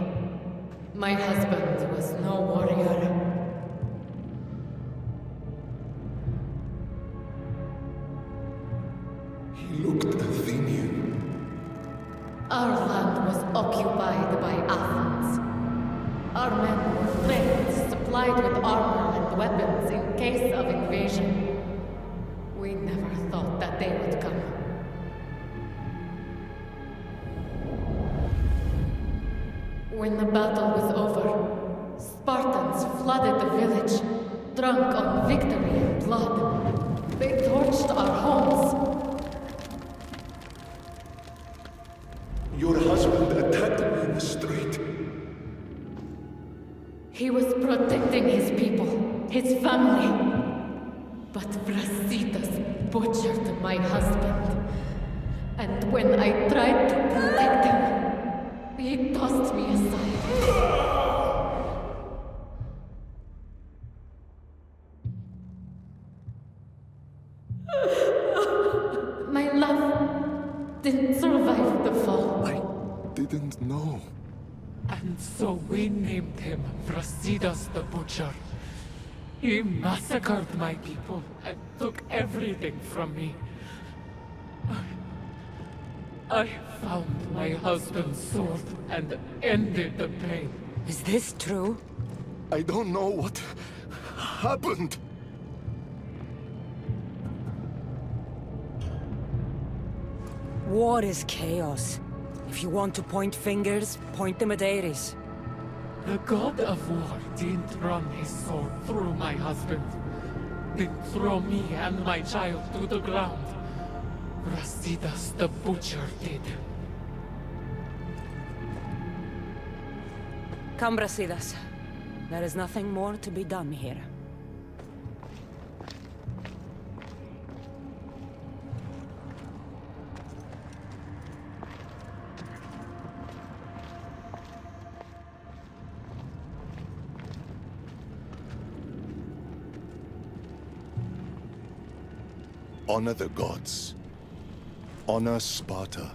My husband was no warrior. He looked Athenian. Our land was occupied by Athens. Our men were trained, supplied with armor and weapons in case of invasion. We never thought that they would come. When the battle was over, Spartans flooded the village, drunk on victory and blood. They torched our homes. Your husband attacked me in the street. He was protecting his people, his family. But Brasidas butchered my husband. And when I tried to protect him, he tossed me aside. My love didn't survive the fall. I didn't know. And so we named him Brasidas the Butcher. He massacred my people and took everything from me. I found my husband's sword and ended the pain. Is this true? I don't know what happened. War is chaos. If you want to point fingers, point them at Ares. The god of war didn't run his sword through my husband. Didn't throw me and my child to the ground. Brasidas the Butcher did. Come, Brasidas. There is nothing more to be done here. Honor the gods. Honor Sparta.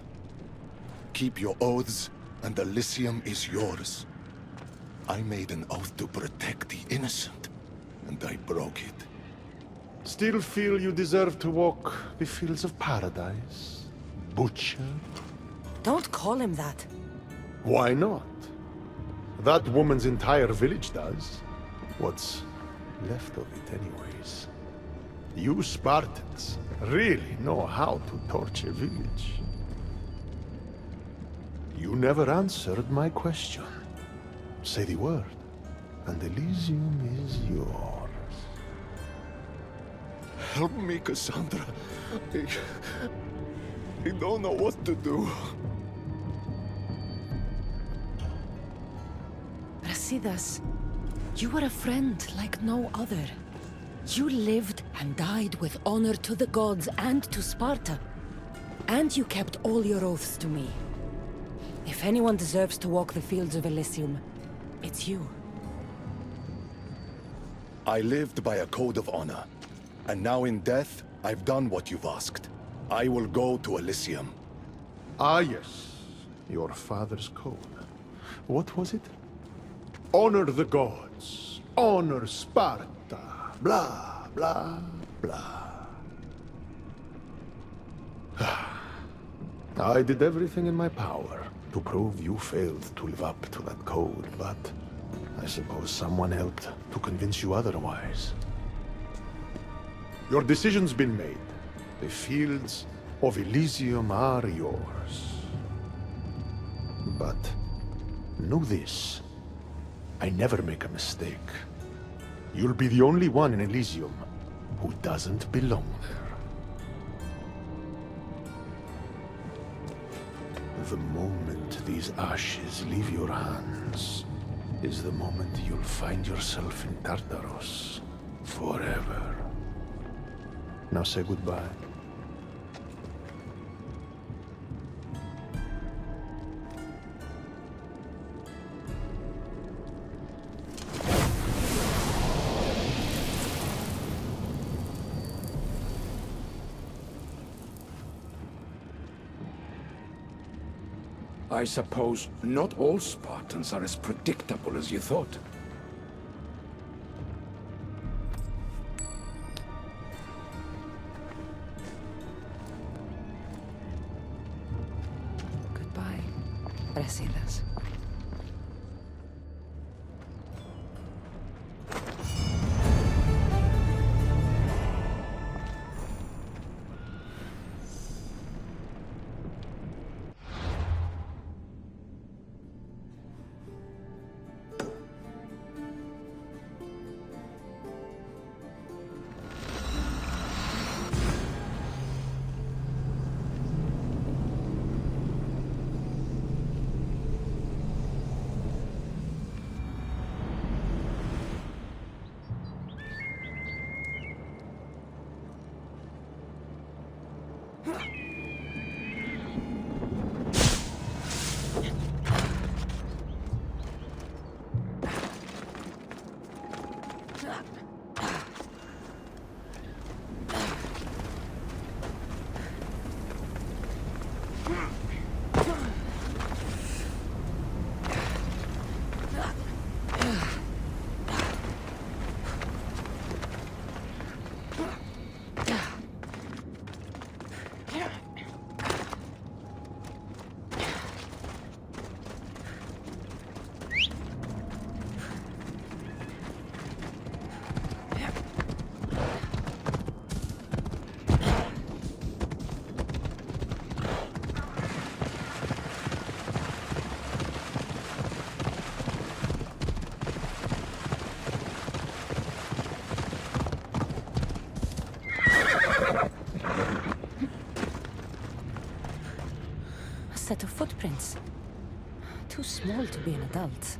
Keep your oaths, and Elysium is yours. I made an oath to protect the innocent, and I broke it. Still feel you deserve to walk the fields of paradise? Butcher? Don't call him that. Why not? That woman's entire village does. What's left of it, anyways. You Spartans really know how to torch a village. You never answered my question. Say the word. and Elysium is yours. Help me, Cassandra. I don't know what to do. Brasidas, you were a friend like no other. You lived and died with honor to the gods and to Sparta. And you kept all your oaths to me. If anyone deserves to walk the fields of Elysium, it's you. I lived by a code of honor. And now in death, I've done what you've asked. I will go to Elysium. Ah, yes. Your father's code. What was it? Honor the gods. Honor Sparta. Blah, blah, blah. I did everything in my power to prove you failed to live up to that code, but I suppose someone helped to convince you otherwise. Your decision's been made. The fields of Elysium are yours. But know this. I never make a mistake. You'll be the only one in Elysium who doesn't belong there. The moment these ashes leave your hands is the moment you'll find yourself in Tartarus forever. Now say goodbye. I suppose not all Spartans are as predictable as you thought. Goodbye, Brasidas. Set of footprints. Too small to be an adult.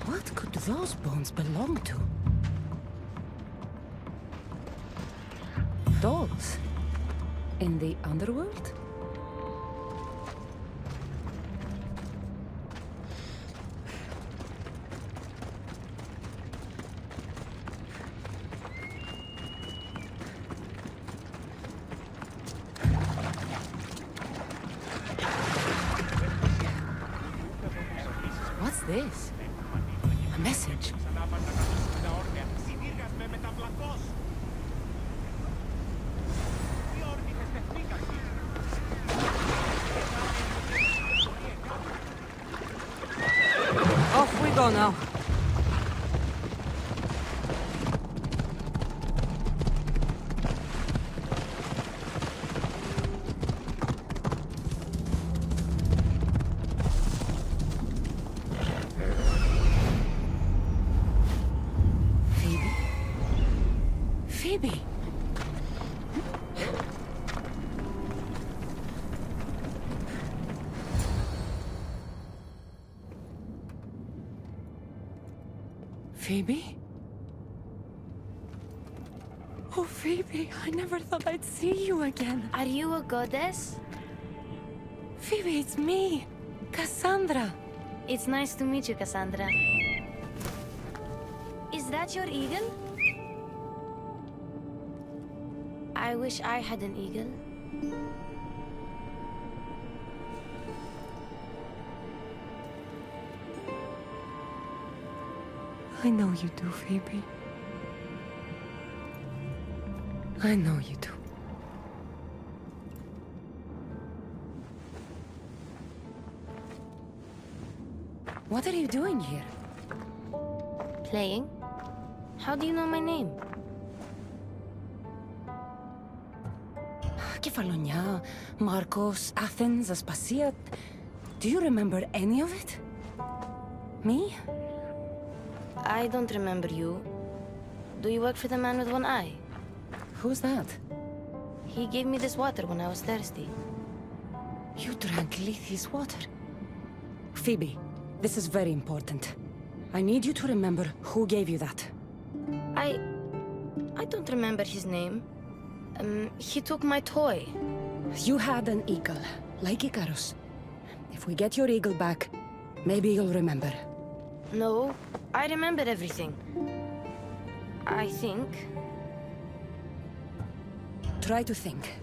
What could those bones belong to? Dogs? In the underworld? What's this? A message. Off we go now. Phoebe! Phoebe? Oh, Phoebe, I never thought I'd see you again. Are you a goddess? Phoebe, it's me, Cassandra. It's nice to meet you, Cassandra. Is that your eagle? I wish I had an eagle. I know you do, Phoebe. I know you do. What are you doing here? Playing? How do you know my name? Kefalonia, Marcos, Athens, Aspasia. Do you remember any of it? Me? I don't remember you. Do you work for the man with one eye? Who's that? He gave me this water when I was thirsty. You drank Lethe's water. Phoebe, this is very important. I need you to remember who gave you that. I don't remember his name. He took my toy. You had an eagle, like Icarus. If we get your eagle back, maybe you'll remember. No, I remember everything. I think. Try to think.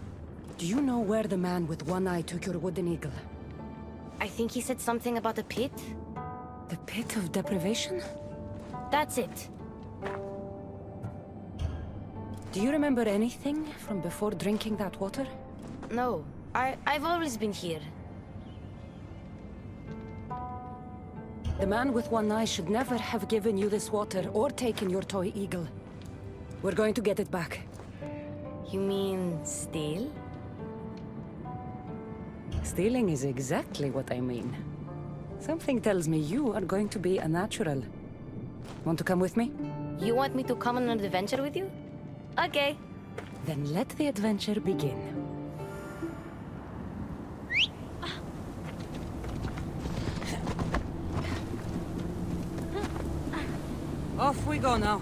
Do you know where the man with one eye took your wooden eagle? I think he said something about a pit. The pit of deprivation? That's it. Do you remember anything from before drinking that water? No, I've always been here. The man with one eye should never have given you this water or taken your toy eagle. We're going to get it back. You mean steal? Stealing is exactly what I mean. Something tells me you are going to be a natural. Want to come with me? You want me to come on an adventure with you? Okay. Then let the adventure begin. Off we go now.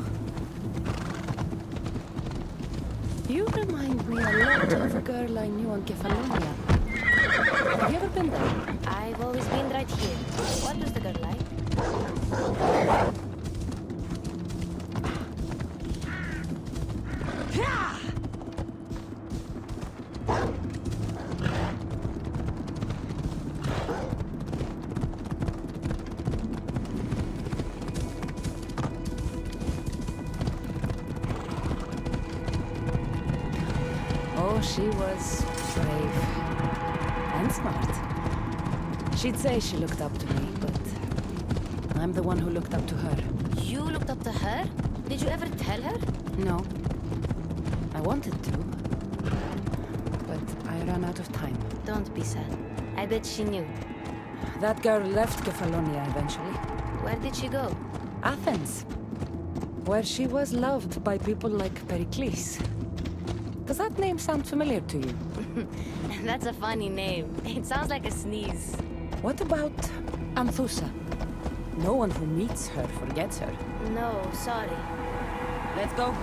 You remind me a lot of a girl I knew on Kefalonia. Have you ever been there? I've always been right here. What was the girl like? Oh, she was brave and smart. She'd say she looked up to me, but I'm the one who looked up to her. You looked up to her? Did you ever tell her? No. I wanted to, but I ran out of time. Don't be sad. I bet she knew. That girl left Kefalonia eventually. Where did she go? Athens, where she was loved by people like Pericles. Does that name sound familiar to you? That's a funny name. It sounds like a sneeze. What about Anthusa? No one who meets her forgets her. No, sorry. Let's go.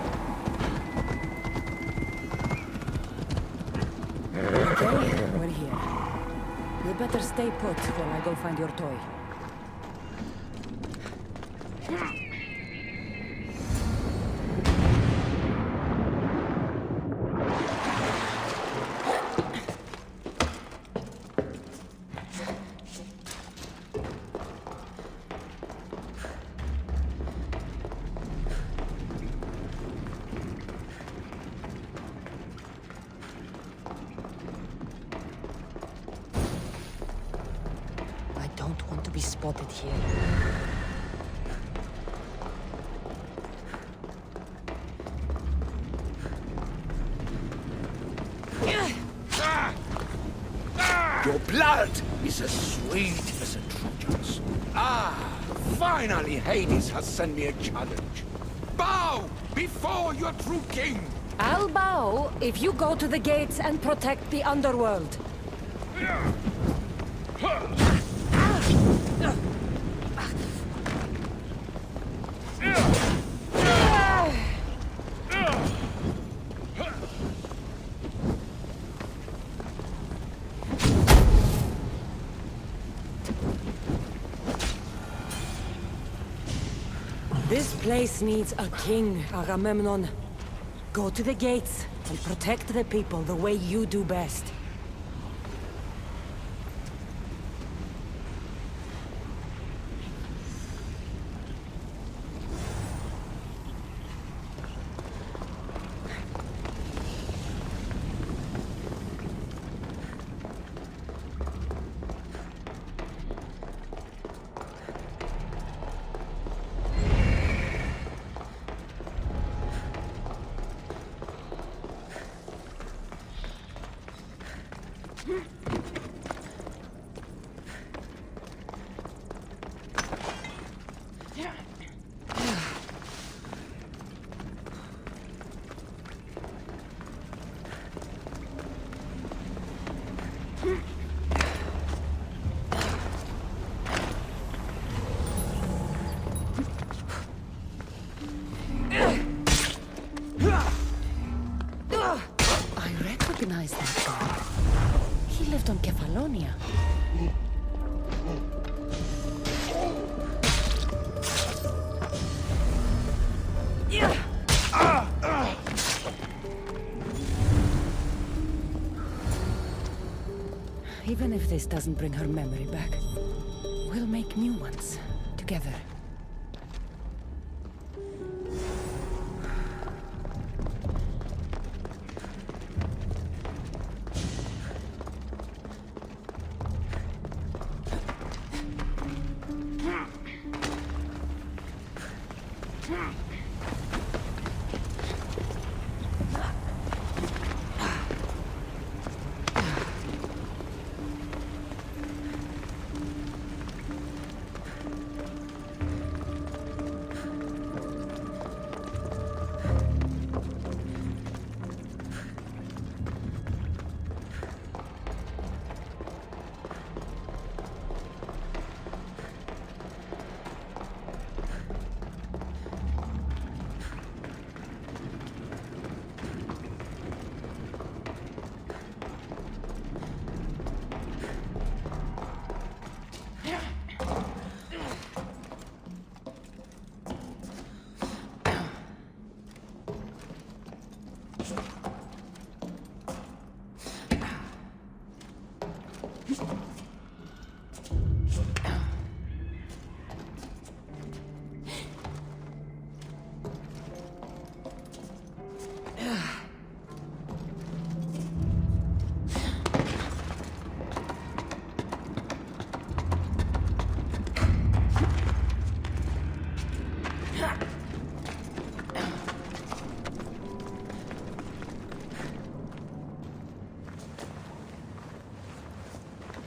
Okay, we're here. You better stay put while I go find your toy. I don't want to be spotted here. Your blood is as sweet as a Trojan's. Ah, finally Hades has sent me a challenge. Bow before your true king! I'll bow if you go to the gates and protect the underworld. This place needs a king, Agamemnon. Go to the gates and protect the people the way you do best. I recognize that guy. He lived on Kefalonia. Even if this doesn't bring her memory back, we'll make new ones together.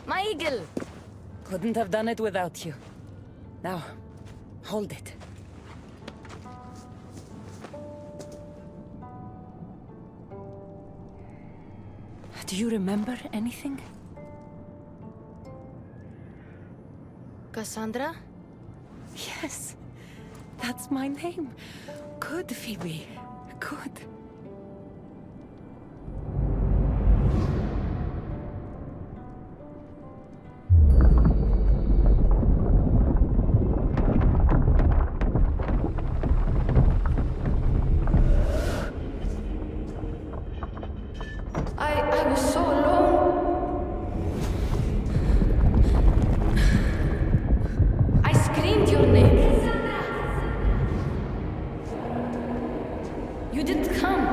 My eagle! Couldn't have done it without you. Now, hold it. Do you remember anything? Cassandra? Yes, that's my name. Good, Phoebe. Good. I was so alone. I screamed your name. You didn't come.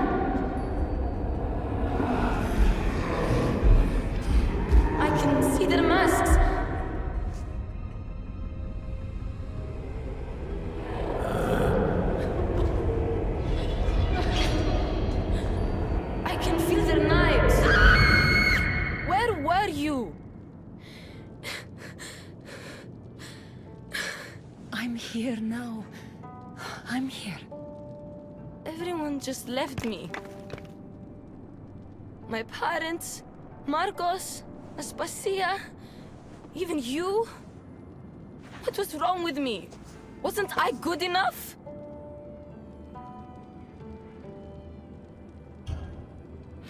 I can see their masks. I can feel their knives. Where were you? I'm here now. I'm here. Everyone just left me. My parents, Marcos, Aspasia, even you? What was wrong with me? Wasn't I good enough?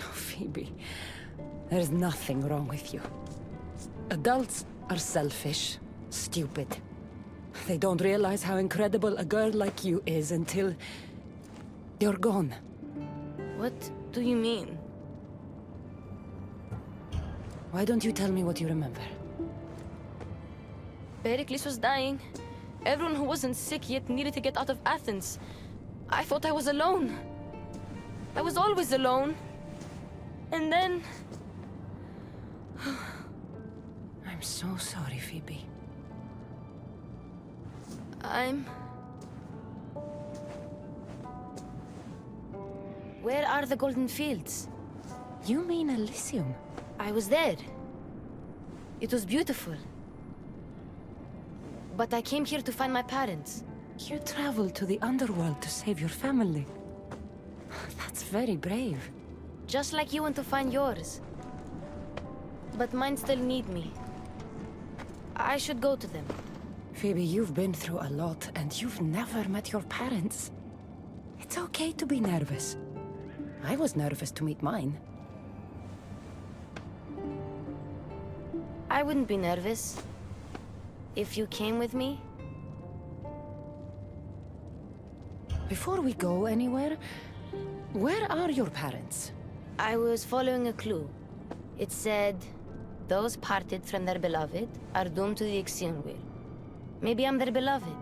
Phoebe, there's nothing wrong with you. Adults are selfish, stupid. They don't realize how incredible a girl like you is until you're gone. What do you mean? Why don't you tell me what you remember? Pericles was dying. Everyone who wasn't sick yet needed to get out of Athens. I thought I was alone. I was always alone. And then... I'm so sorry, Phoebe. Where are the Golden Fields? You mean Elysium? I was there. It was beautiful. But I came here to find my parents. You traveled to the underworld to save your family. That's very brave. Just like you went to find yours. But mine still need me. I should go to them. Phoebe, you've been through a lot, and you've never met your parents. It's okay to be nervous. I was nervous to meet mine. I wouldn't be nervous. If you came with me. Before we go anywhere, where are your parents? I was following a clue. It said, those parted from their beloved are doomed to the Ixion wheel. Maybe I'm their beloved.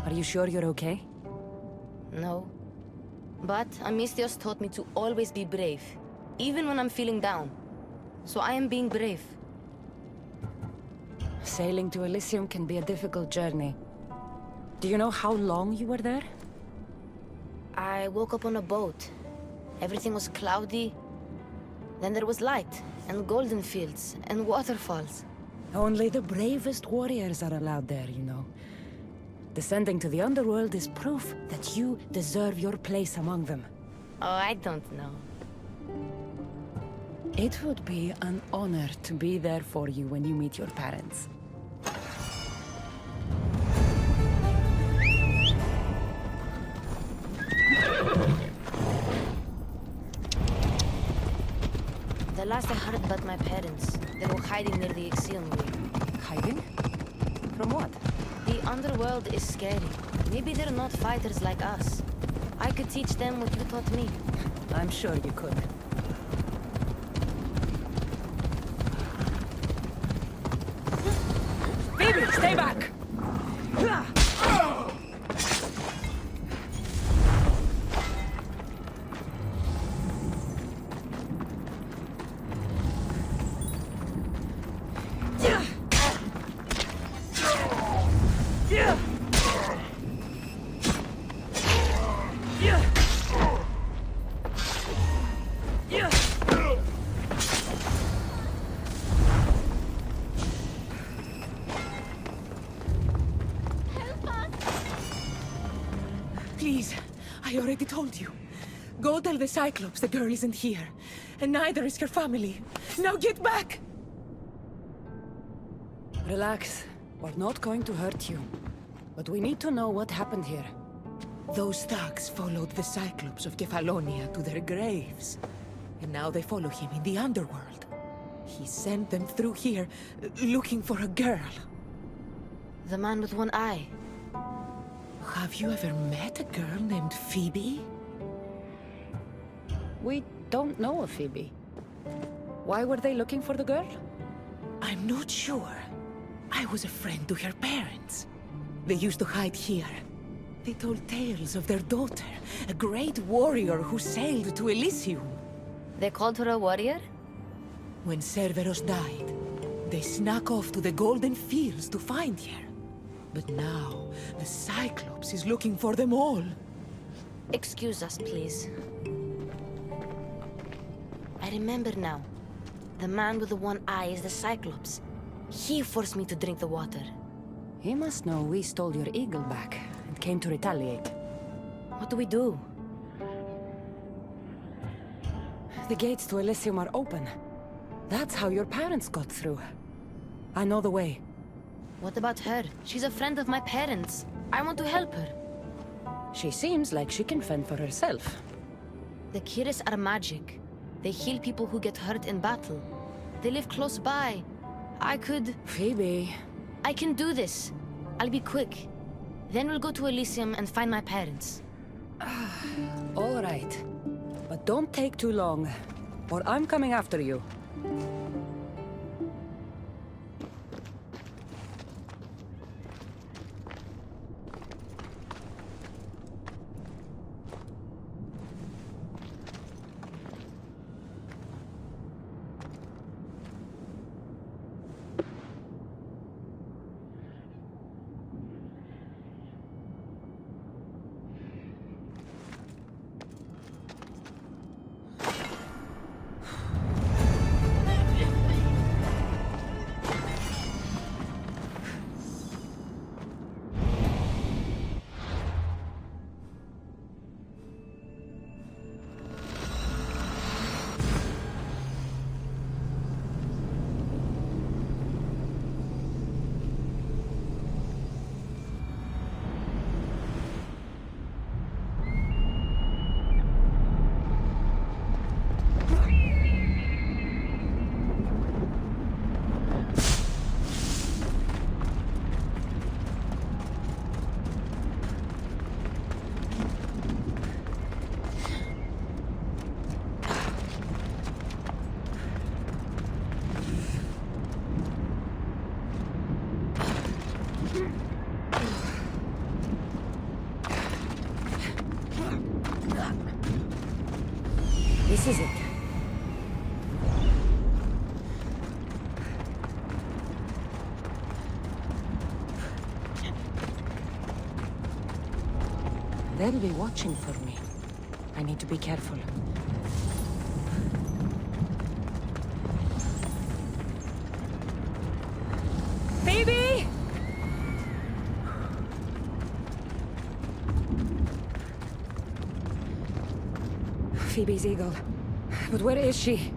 Are you sure you're okay? No. But Amistios taught me to always be brave, even when I'm feeling down. So I am being brave. Sailing to Elysium can be a difficult journey. Do you know how long you were there? I woke up on a boat. Everything was cloudy. Then there was light, and golden fields, and waterfalls. Only the bravest warriors are allowed there, you know. Descending to the underworld is proof that you deserve your place among them. Oh, I don't know. It would be an honor to be there for you when you meet your parents. The last I heard about my parents, they were hiding near the Ixion wheel. Hiding? From what? The underworld is scary. Maybe they're not fighters like us. I could teach them what you taught me. I'm sure you could. Phoebe, stay back! Please, I already told you. Go tell the Cyclops the girl isn't here. And neither is her family. Now get back! Relax. We're not going to hurt you. But we need to know what happened here. Those thugs followed the Cyclops of Kefalonia to their graves. And now they follow him in the underworld. He sent them through here, looking for a girl. The man with one eye. Have you ever met a girl named Phoebe? We don't know a Phoebe. Why were they looking for the girl? I'm not sure. I was a friend to her parents. They used to hide here. They told tales of their daughter, a great warrior who sailed to Elysium. They called her a warrior? When Cerberus died, they snuck off to the Golden Fields to find her. But now, the Cyclops is looking for them all. Excuse us, please. I remember now. The man with the one eye is the Cyclops. He forced me to drink the water. He must know we stole your eagle back and came to retaliate. What do we do? The gates to Elysium are open. That's how your parents got through. I know the way. What about her? She's a friend of my parents. I want to help her. She seems like she can fend for herself. The Kiris are magic. They heal people who get hurt in battle. They live close by. I could... Phoebe... I can do this. I'll be quick. Then we'll go to Elysium and find my parents. All right. But don't take too long, or I'm coming after you. This is it. They'll be watching for me. I need to be careful. Phoebe! Phoebe's eagle. But where is she?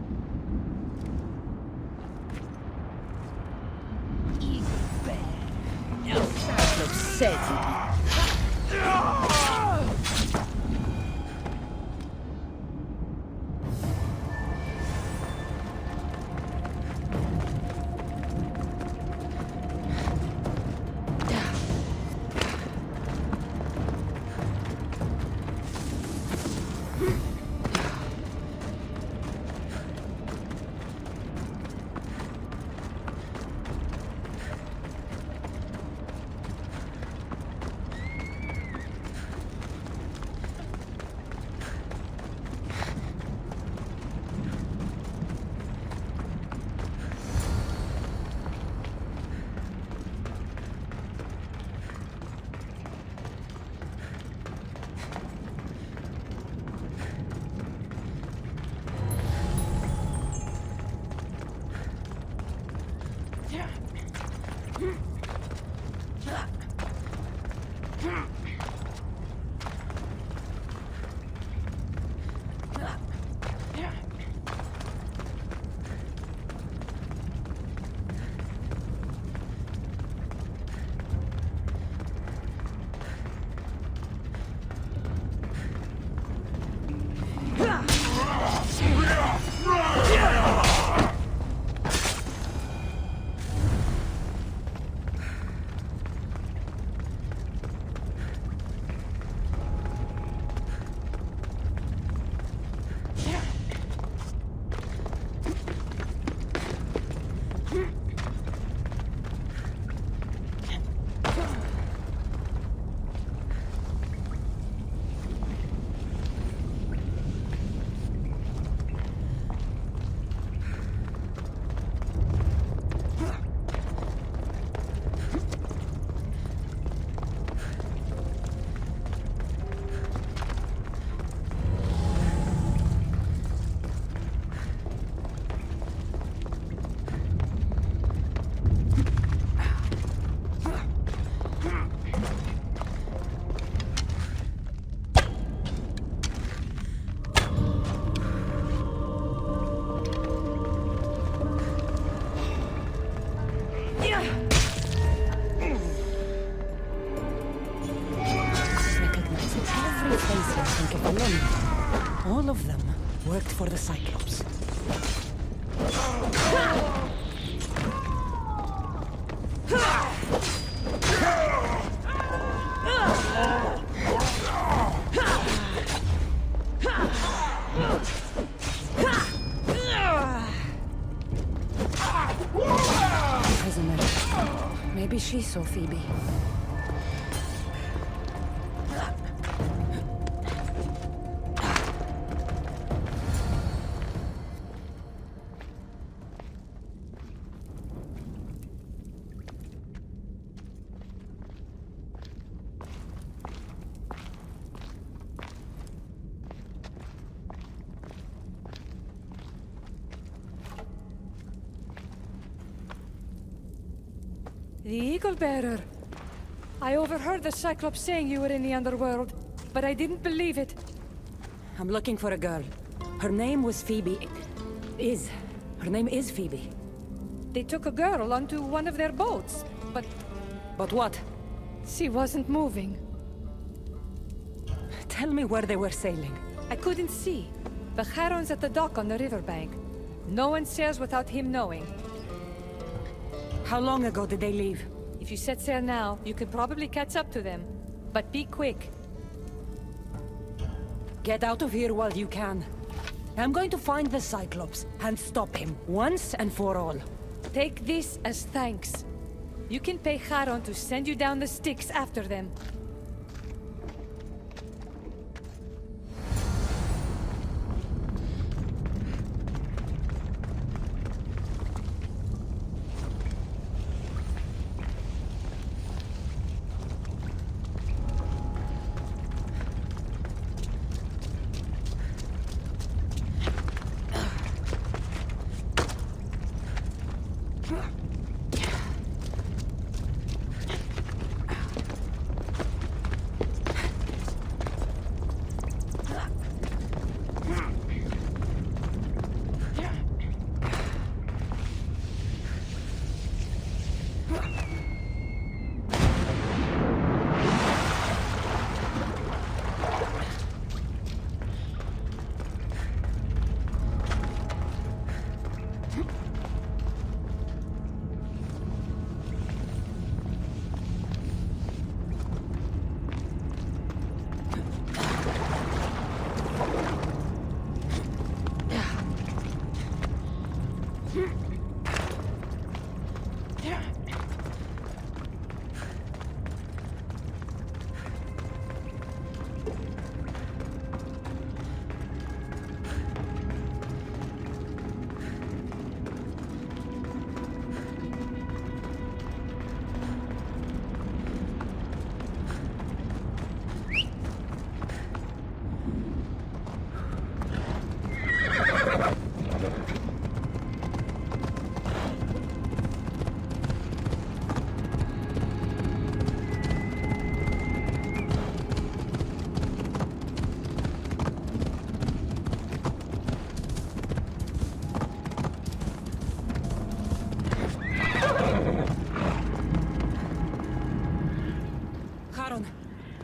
All of them worked for the Cyclops. Prisoner. Maybe she saw Phoebe. The Eagle Bearer. I overheard the Cyclops saying you were in the underworld, but I didn't believe it. I'm looking for a girl. Her name was Phoebe. Her name is Phoebe. They took a girl onto one of their boats, but But what? she wasn't moving. Tell me where they were sailing. I couldn't see. The Charon's at the dock on the riverbank. No one sails without him knowing. How long ago did they leave? If you set sail now, you could probably catch up to them. But be quick. Get out of here while you can. I'm going to find the Cyclops and stop him once and for all. Take this as thanks. You can pay Charon to send you down the Styx after them.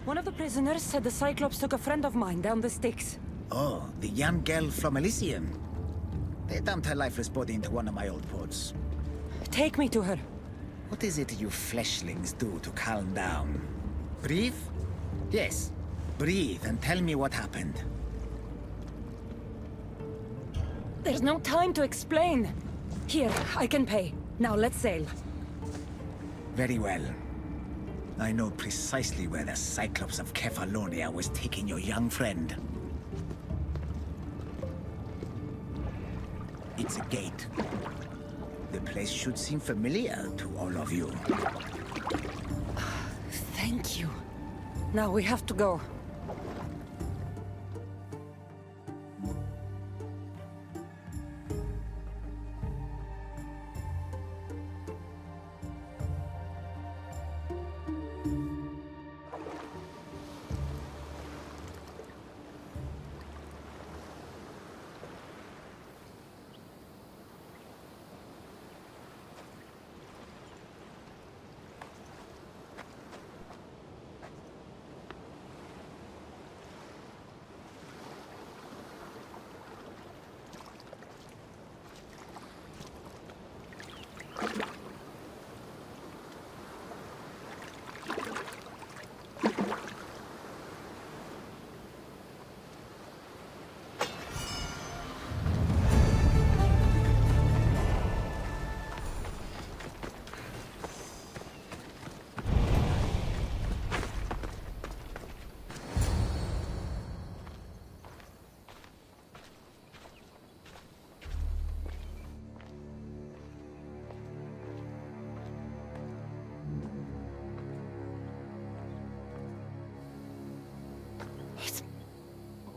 One of the prisoners said the Cyclops took a friend of mine down the Styx. Oh, the young girl from Elysium. They dumped her lifeless body into one of my old ports. Take me to her. What is it you fleshlings do to calm down? Breathe? Yes, breathe and tell me what happened. There's no time to explain. Here, I can pay. Now let's sail. Very well. I know precisely where the Cyclops of Kefalonia was taking your young friend. It's a gate. The place should seem familiar to all of you. Thank you. Now we have to go.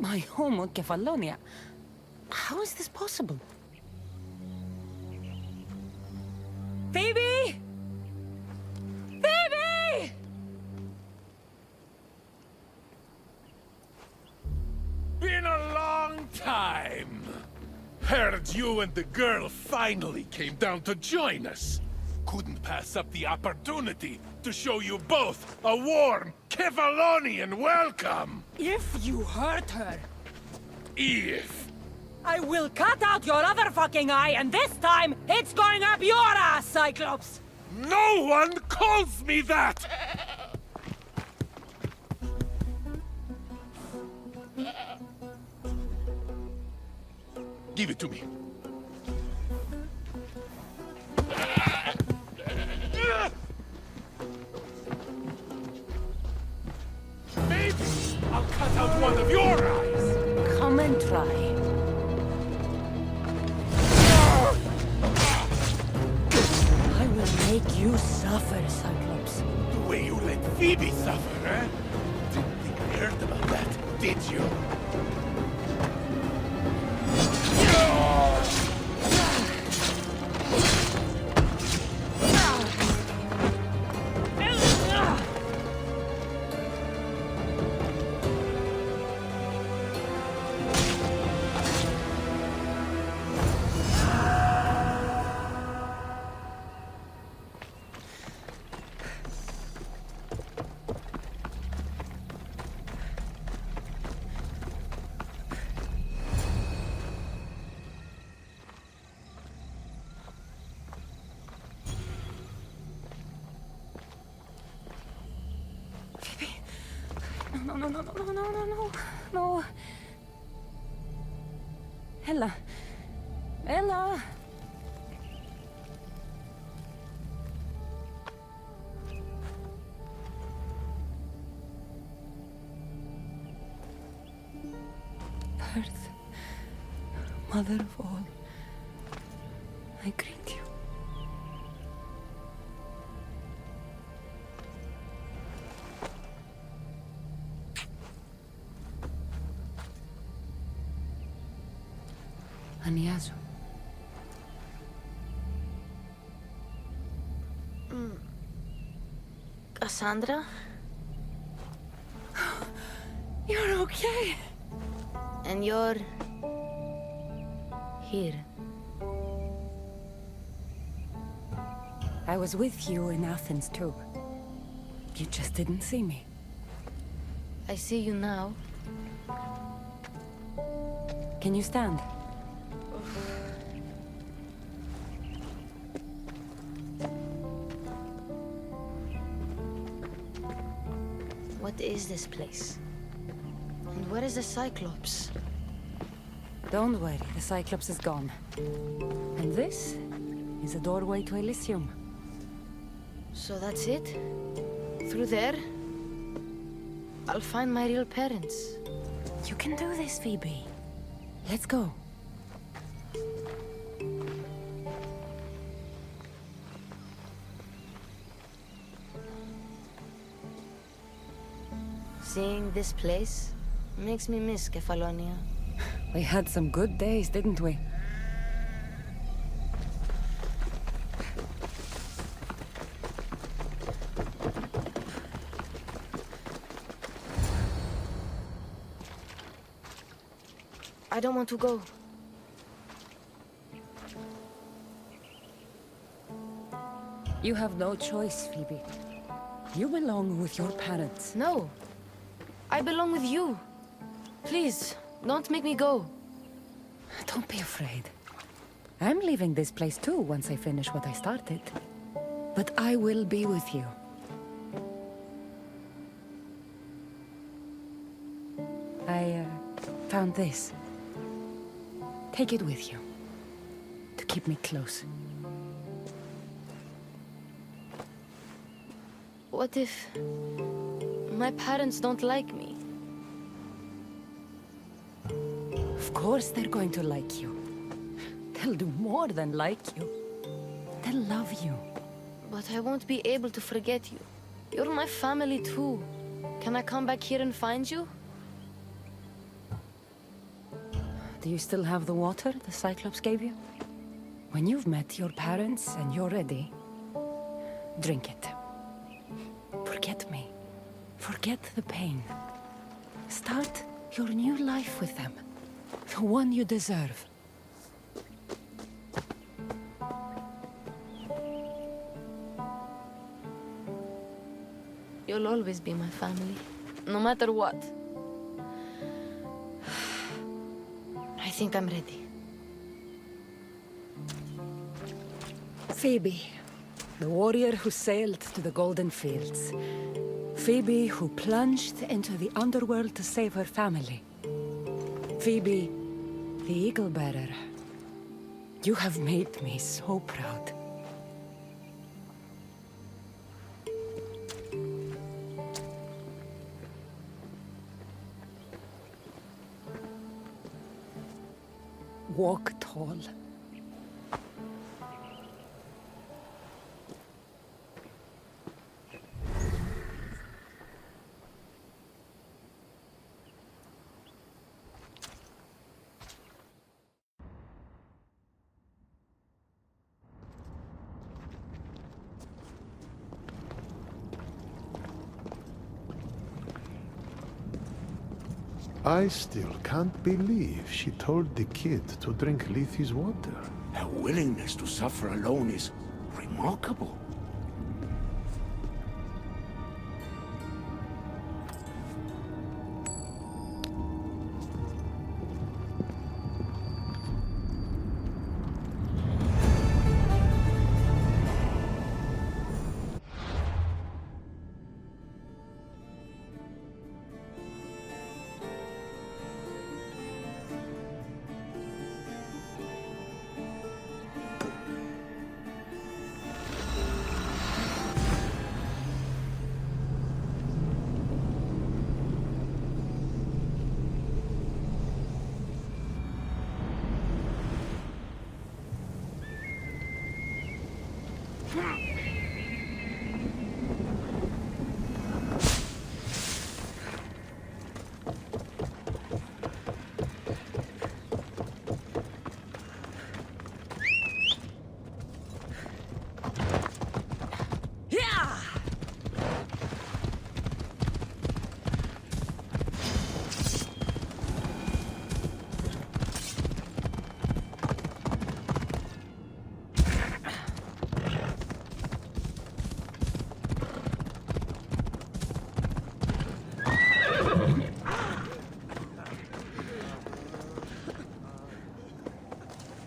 My home on Kefalonia. How is this possible? Phoebe! Phoebe! Been a long time. Heard you and the girl finally came down to join us. Couldn't pass up the opportunity to show you both a warm Kefalonian welcome. If you hurt her, If. I will cut out your other fucking eye, and this time, it's going up your ass, Cyclops! No one calls me that! Give it to me. Maybe I'll cut out one of your eyes. Come and try. I will make you suffer, Cyclops. The way you let Phoebe suffer, eh? Didn't think I heard about that, did you? No. Ella. Ella. Earth, mother of all, I greet you. Aniazu. Cassandra? You're okay. And you're... here. I was with you in Athens, too. You just didn't see me. I see you now. Can you stand? What is this place? And where is the Cyclops? Don't worry, the Cyclops is gone. And this is a doorway to Elysium. So that's it? Through there? I'll find my real parents. You can do this, Phoebe. Let's go. Seeing this place makes me miss Kefalonia. We had some good days, didn't we? I don't want to go. You have no choice, Phoebe. You belong with your parents. No. I belong with you. Please, don't make me go. Don't be afraid. I'm leaving this place too once I finish what I started. But I will be with you. I found this. Take it with you. To keep me close. What if... my parents don't like me? Of course they're going to like you. They'll do more than like you. They'll love you. But I won't be able to forget you. You're my family too. Can I come back here and find you? Do you still have the water the Cyclops gave you? When you've met your parents and you're ready, drink it. Forget me. Forget the pain. Start your new life with them. The one you deserve. You'll always be my family, no matter what. I think I'm ready. Phoebe, the warrior who sailed to the Golden Fields. Phoebe who plunged into the underworld to save her family. Phoebe, the Eagle Bearer. You have made me so proud. Walk tall. I still can't believe she told the kid to drink Lethe's water. Her willingness to suffer alone is remarkable.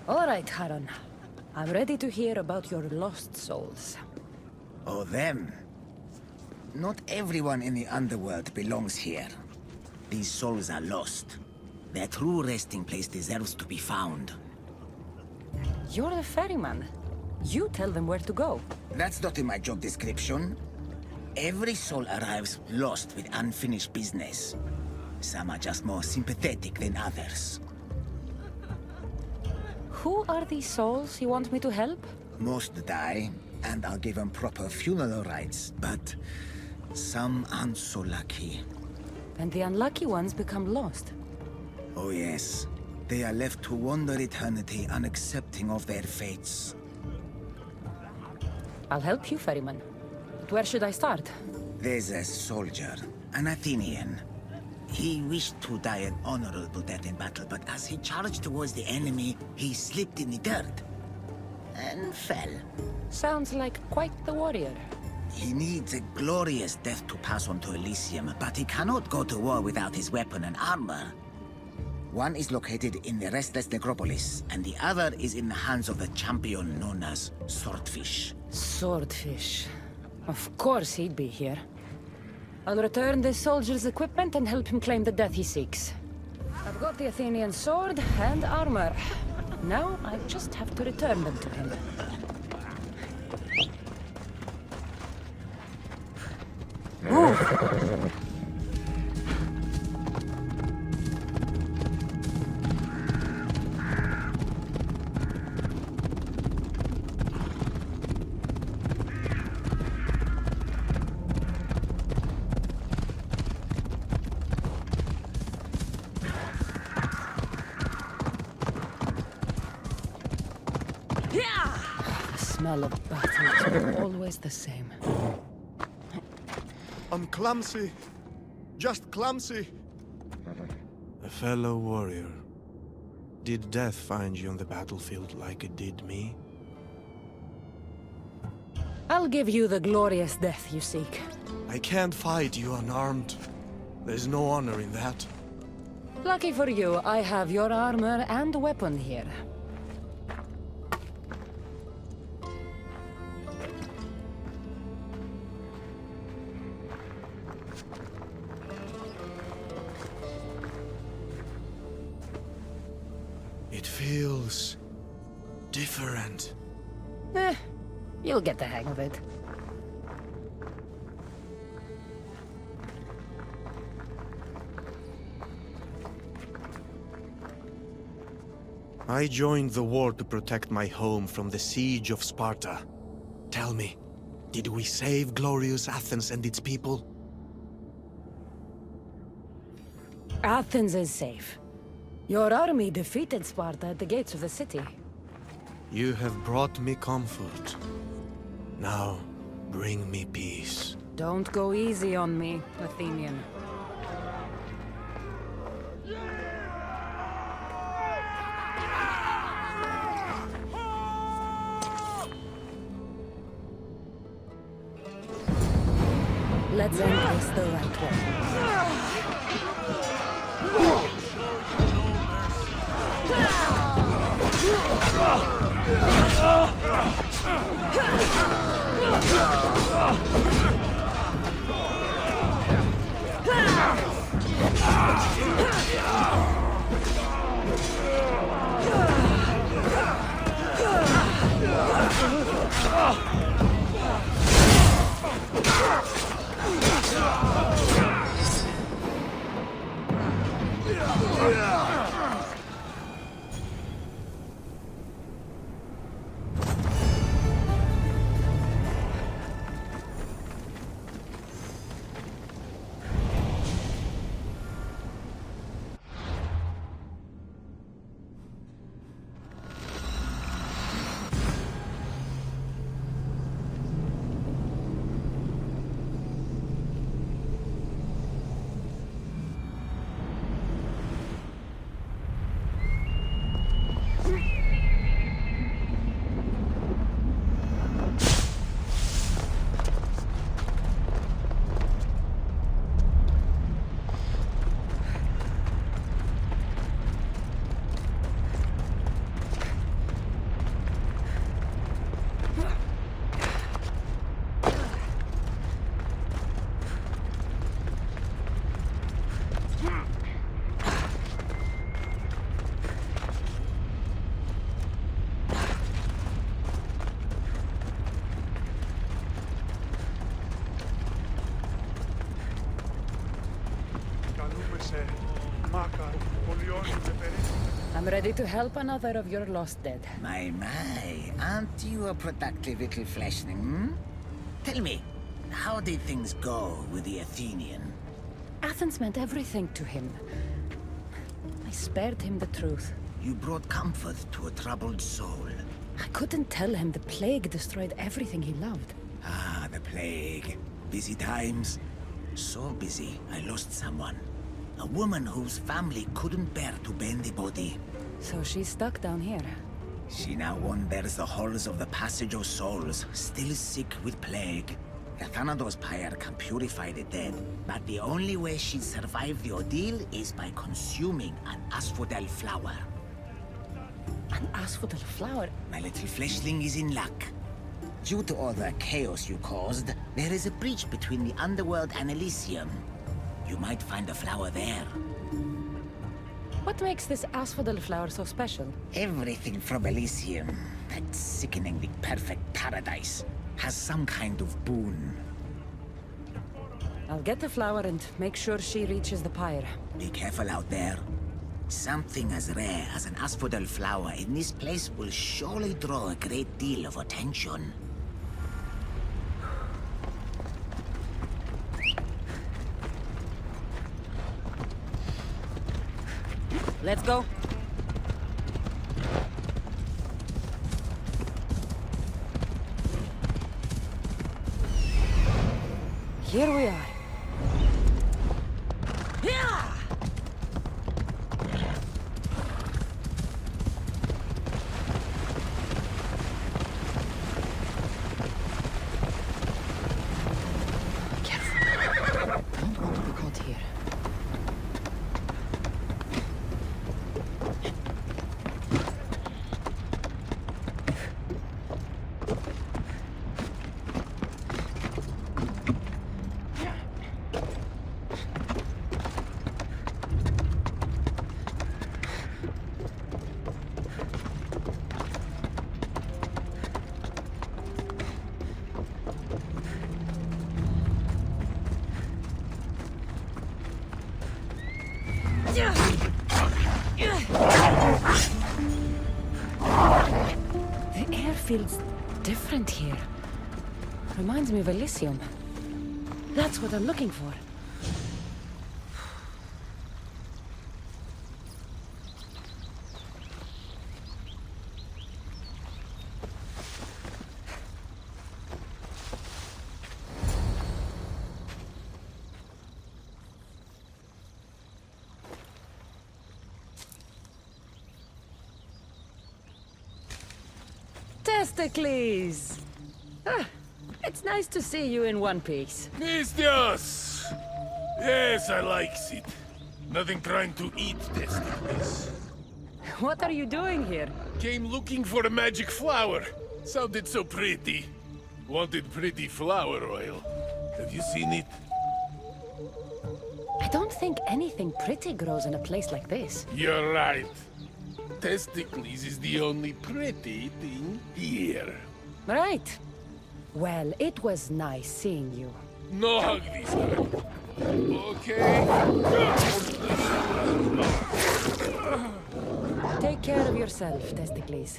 All right, Haran. I'm ready to hear about your lost souls. Oh, them. Not everyone in the underworld belongs here. These souls are lost. Their true resting place deserves to be found. You're the ferryman. You tell them where to go. That's not in my job description. Every soul arrives lost with unfinished business. Some are just more sympathetic than others. Who are these souls you want me to help? Most die, and I'll give them proper funeral rites, but some aren't so lucky. And the unlucky ones become lost. Oh yes. They are left to wander eternity unaccepting of their fates. I'll help you, ferryman. But where should I start? There's a soldier, an Athenian. He wished to die an honorable death in battle, but as he charged towards the enemy, he slipped in the dirt and fell. Sounds like quite the warrior. He needs a glorious death to pass on to Elysium, but he cannot go to war without his weapon and armor. One is located in the restless necropolis, and the other is in the hands of the champion known as Swordfish. Swordfish. Of course he'd be here. I'll return the soldier's equipment and help him claim the death he seeks. I've got the Athenian sword and armor. Now I just have to return them to him. Move! The smell of battle is always the same. I'm clumsy. Just clumsy. A fellow warrior. Did death find you on the battlefield like it did me? I'll give you the glorious death you seek. I can't fight you unarmed. There's no honor in that. Lucky for you, I have your armor and weapon here. It feels different. You'll get the hang of it. I joined the war to protect my home from the siege of Sparta. Tell me, did we save glorious Athens and its people? Athens is safe. Your army defeated Sparta at the gates of the city. You have brought me comfort. Now, bring me peace. Don't go easy on me, Athenian. Let's end this the right way. I'm ready to help another of your lost dead. My, aren't you a productive little fleshling, hmm? Tell me, how did things go with the Athenian? Athens meant everything to him. I spared him the truth. You brought comfort to a troubled soul. I couldn't tell him the plague destroyed everything he loved. Ah, the plague. Busy times. So busy, I lost someone. A woman whose family couldn't bear to bend the body. So she's stuck down here. She now wanders the halls of the Passage of Souls, still sick with plague. The Thanatos pyre can purify the dead, but the only way she'd survive the ordeal is by consuming an asphodel flower. An asphodel flower? My little fleshling is in luck. Due to all the chaos you caused, there is a breach between the underworld and Elysium. You might find a flower there. What makes this asphodel flower so special? Everything from Elysium, that sickeningly perfect paradise, has some kind of boon. I'll get the flower and make sure she reaches the pyre. Be careful out there. Something as rare as an asphodel flower in this place will surely draw a great deal of attention. Let's go. Here we are. Yeah! Don't want to be caught here. The air feels different here. Reminds me of Elysium. That's what I'm looking for. Testicles! Ah, it's nice to see you in one piece. Mistios! Yes, I likes it. Nothing trying to eat testicles. What are you doing here? Came looking for a magic flower. Sounded so pretty. Wanted pretty flower oil. Have you seen it? I don't think anything pretty grows in a place like this. You're right. Testicles is the only pretty thing here. Right. Well, it was nice seeing you. No hug this time. Okay? Take care of yourself, Testicles.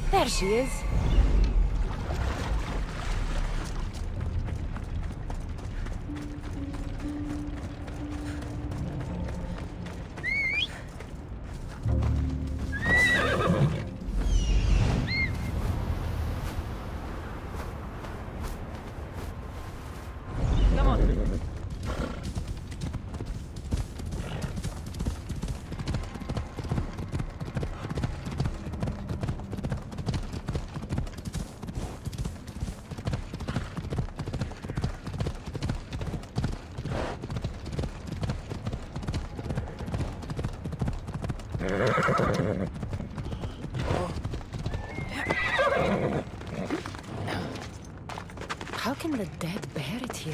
There she is. Come on. How can the dead bear it here?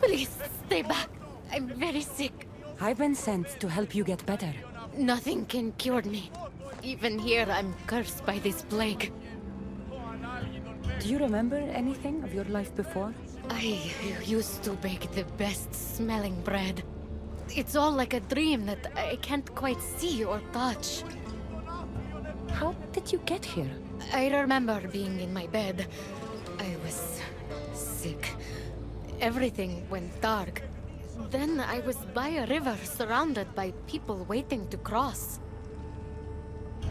Please, stay back. I'm very sick. I've been sent to help you get better. Nothing can cure me. Even here, I'm cursed by this plague. Do you remember anything of your life before? I used to bake the best smelling bread. It's all like a dream that I can't quite see or touch. How did you get here? I remember being in my bed. I was sick. Everything went dark. Then I was by a river surrounded by people waiting to cross.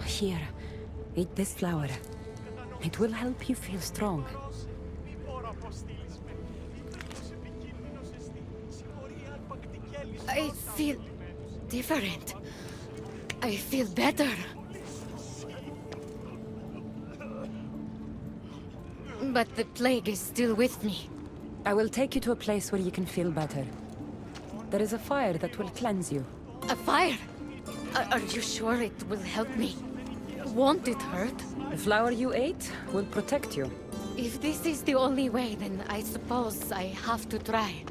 Here, eat this flower. It will help you feel strong. I feel different. I feel better. But the plague is still with me. I will take you to a place where you can feel better. There is a fire that will cleanse you. A fire? Are you sure it will help me? Won't it hurt? The flower you ate will protect you. If this is the only way, then I suppose I have to try.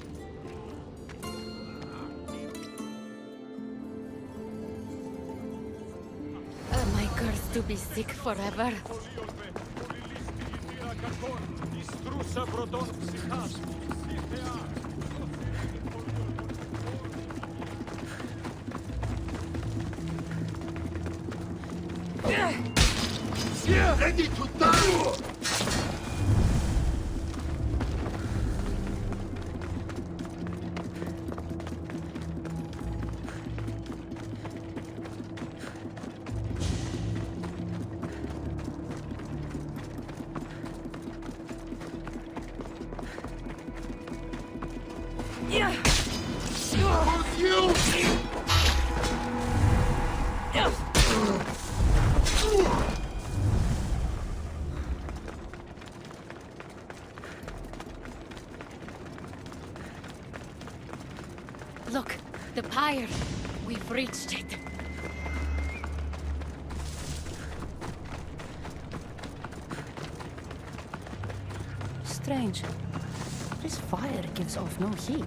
Am I cursed to be sick forever? Ready to die! Look, the pyre. We've reached it. Strange. This fire gives off no heat.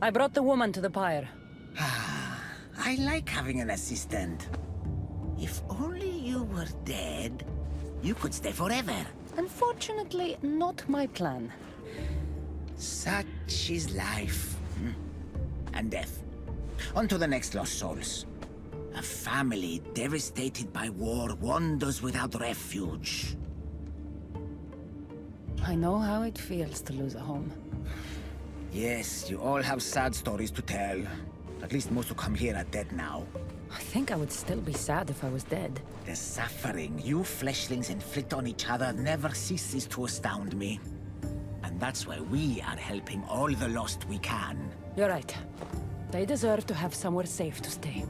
I brought the woman to the pyre. I like having an assistant. If only you were dead, you could stay forever. Unfortunately, not my plan. Such is life. And death. On to the next lost souls. A family devastated by war wanders without refuge. I know how it feels to lose a home. Yes, you all have sad stories to tell. At least most who come here are dead now. I think I would still be sad if I was dead. The suffering you fleshlings inflict on each other never ceases to astound me. And that's why we are helping all the lost we can. You're right. They deserve to have somewhere safe to stay.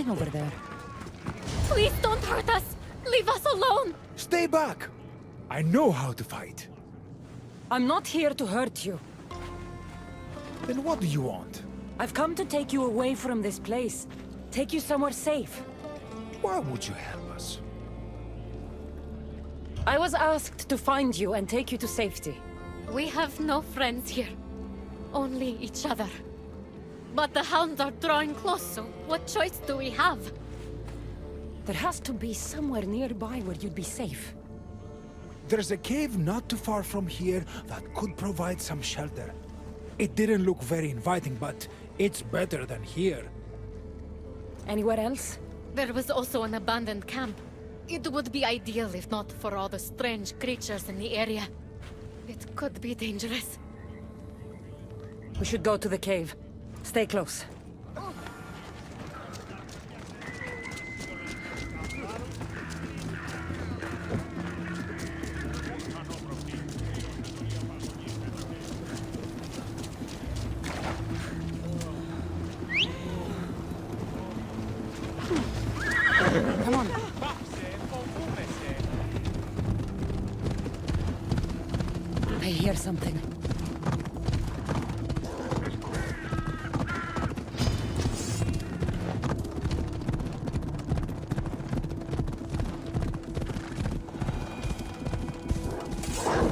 fighting over there? Please don't hurt us! Leave us alone! Stay back! I know how to fight. I'm not here to hurt you. Then what do you want? I've come to take you away from this place. Take you somewhere safe. Why would you help us? I was asked to find you and take you to safety. We have no friends here. Only each other. But the hounds are drawing close, so what choice do we have? There has to be somewhere nearby where you'd be safe. There's a cave not too far from here that could provide some shelter. It didn't look very inviting, but it's better than here. Anywhere else? There was also an abandoned camp. It would be ideal if not for all the strange creatures in the area. It could be dangerous. We should go to the cave. Stay close. Come on. I hear something.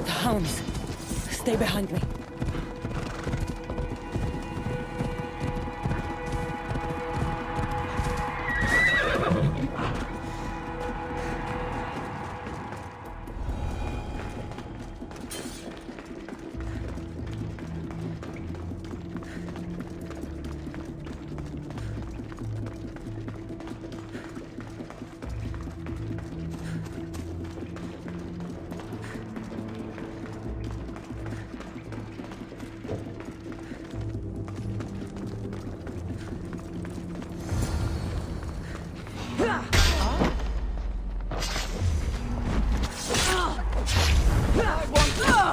The hounds. Stay behind me.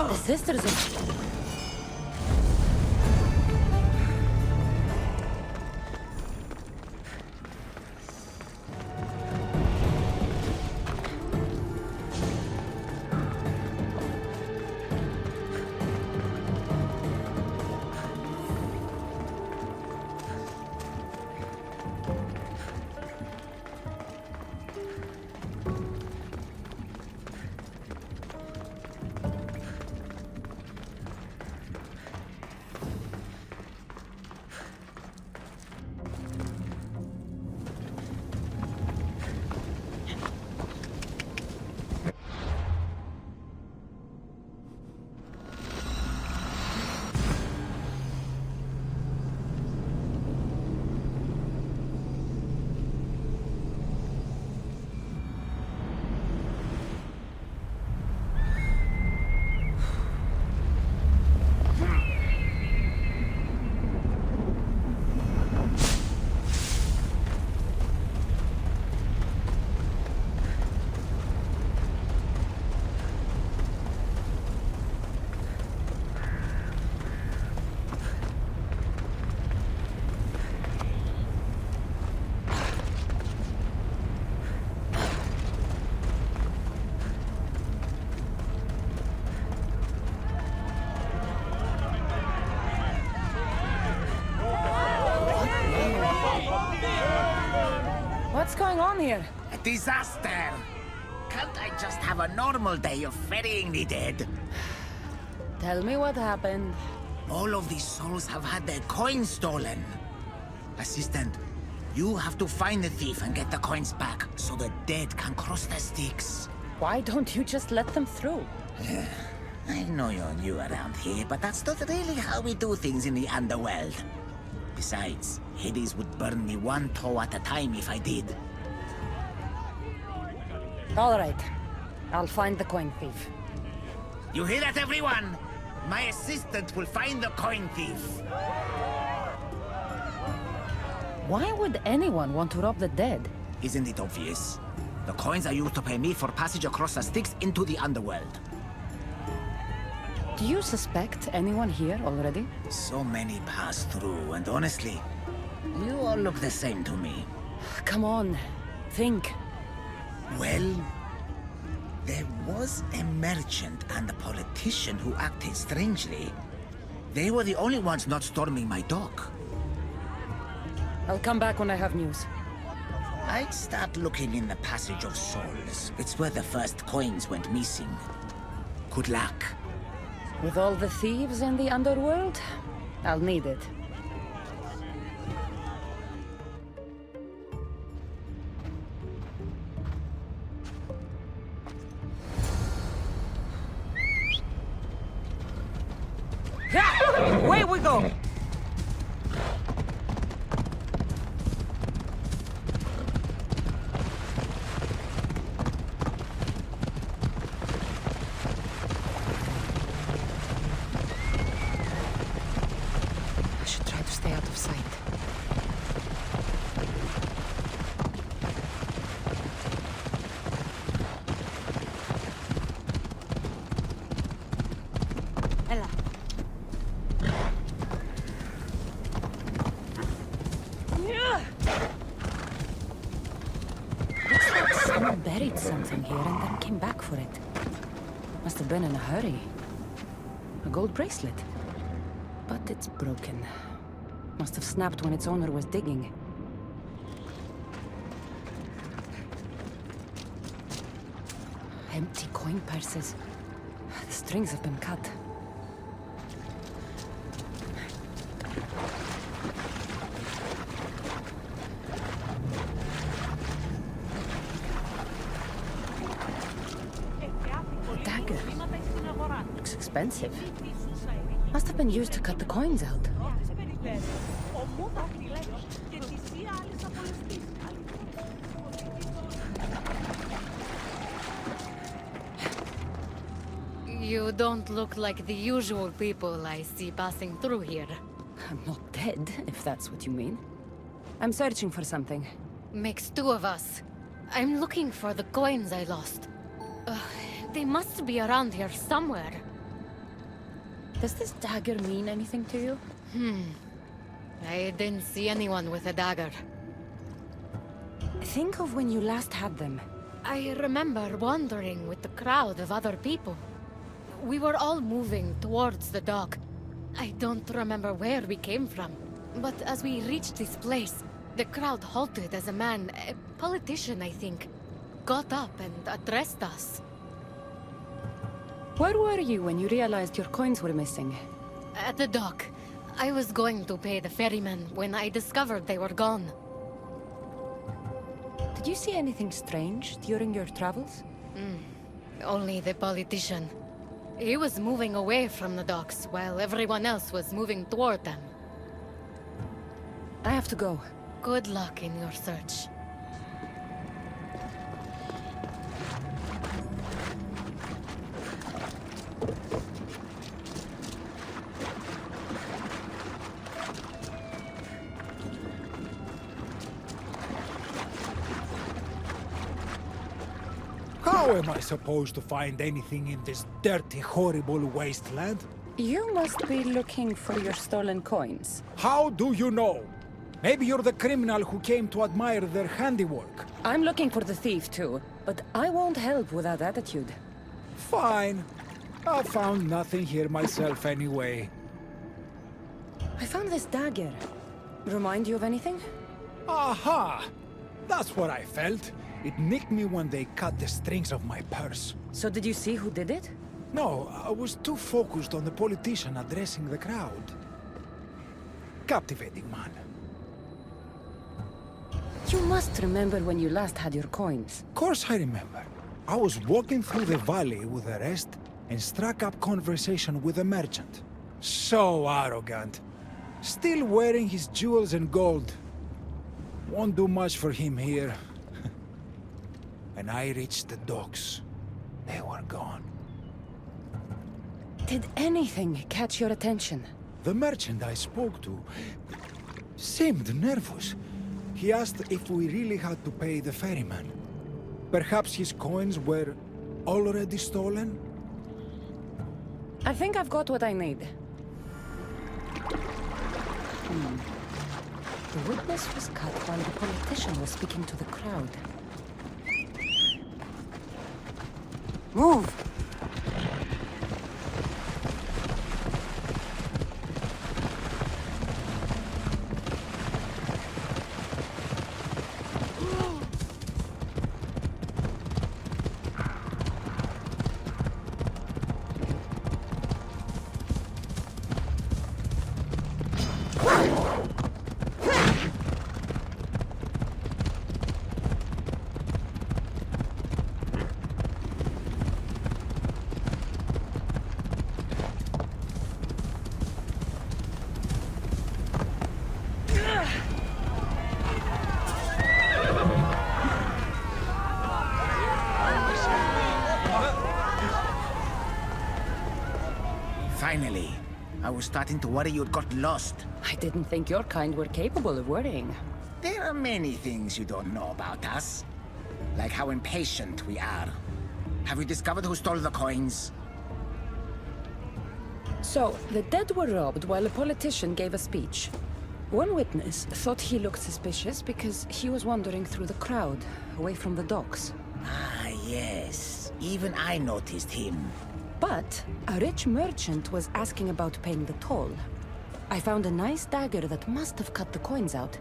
The sisters of... What's going on here? A disaster! Can't I just have a normal day of ferrying the dead? Tell me what happened. All of these souls have had their coins stolen. Assistant, you have to find the thief and get the coins back so the dead can cross the Styx. Why don't you just let them through? I know you're new around here, but that's not really how we do things in the underworld. Besides, Hades would burn me one toe at a time if I did. All right. I'll find the coin thief. You hear that, everyone? My assistant will find the coin thief. Why would anyone want to rob the dead? Isn't it obvious? The coins are used to pay me for passage across the Styx into the underworld. Do you suspect anyone here already? So many pass through, and honestly, you all look the same to me. Come on. Think. Well, there was a merchant and a politician who acted strangely. They were the only ones not storming my dock. I'll come back when I have news. I'd start looking in the Passage of Souls. It's where the first coins went missing. Good luck. With all the thieves in the underworld, I'll need it. Away we go! I should try to stay out of sight. Ella. Looks like someone buried something here and then came back for it. Must have been in a hurry. A gold bracelet. But it's broken. Must have snapped when its owner was digging. Empty coin purses. The strings have been cut. A dagger. Looks expensive. Must have been used to cut the coins out. You don't look like the usual people I see passing through here. I'm not dead, if that's what you mean. I'm searching for something. Makes two of us. I'm looking for the coins I lost. They must be around here somewhere. Does this dagger mean anything to you? I didn't see anyone with a dagger. Think of when you last had them. I remember wandering with the crowd of other people. We were all moving towards the dock. I don't remember where we came from. But as we reached this place, the crowd halted as a man, a politician I think, got up and addressed us. Where were you when you realized your coins were missing? At the dock. I was going to pay the ferryman when I discovered they were gone. Did you see anything strange during your travels? Only the politician. He was moving away from the docks while everyone else was moving toward them. I have to go. Good luck in your search. How am I supposed to find anything in this dirty, horrible wasteland? You must be looking for your stolen coins. How do you know? Maybe you're the criminal who came to admire their handiwork. I'm looking for the thief too, but I won't help with that attitude. Fine. I found nothing here myself anyway. I found this dagger. Remind you of anything? Aha! That's what I felt. It nicked me when they cut the strings of my purse. So did you see who did it? No, I was too focused on the politician addressing the crowd. Captivating man. You must remember when you last had your coins. Of course I remember. I was walking through the valley with the rest and struck up conversation with a merchant. So arrogant. Still wearing his jewels and gold. Won't do much for him here. When I reached the docks, they were gone. Did anything catch your attention? The merchant I spoke to seemed nervous. He asked if we really had to pay the ferryman. Perhaps his coins were already stolen? I think I've got what I need. The witness was cut while the politician was speaking to the crowd. Move! Finally. I was starting to worry you'd got lost. I didn't think your kind were capable of worrying. There are many things you don't know about us. Like how impatient we are. Have you discovered who stole the coins? So, the dead were robbed while a politician gave a speech. One witness thought he looked suspicious because he was wandering through the crowd, away from the docks. Ah, yes. Even I noticed him. But a rich merchant was asking about paying the toll. I found a nice dagger that must have cut the coins out.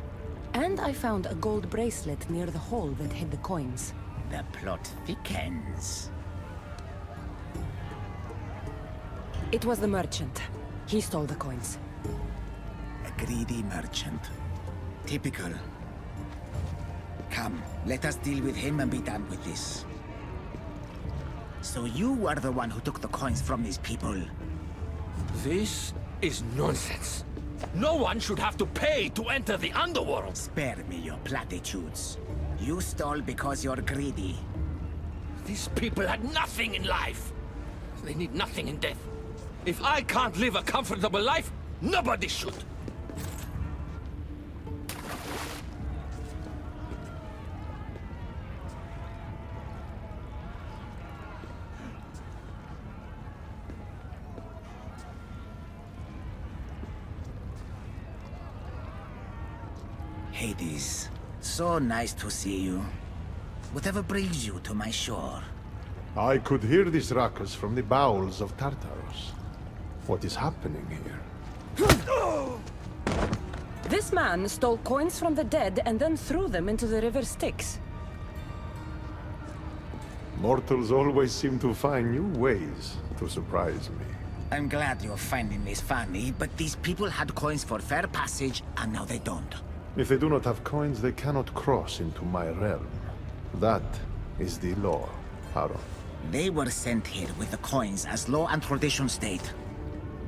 And I found a gold bracelet near the hole that hid the coins. The plot thickens. It was the merchant. He stole the coins. A greedy merchant. Typical. Come, let us deal with him and be done with this. So you were the one who took the coins from these people. This is nonsense. No one should have to pay to enter the underworld. Spare me your platitudes. You stole because you're greedy. These people had nothing in life. They need nothing in death. If I can't live a comfortable life, nobody should. Hades, so nice to see you. Whatever brings you to my shore? I could hear this ruckus from the bowels of Tartarus. What is happening here? This man stole coins from the dead and then threw them into the river Styx. Mortals always seem to find new ways to surprise me. I'm glad you're finding this funny, but these people had coins for fair passage, and now they don't. If they do not have coins, they cannot cross into my realm. That is the law, Haron. They were sent here with the coins as law and tradition state.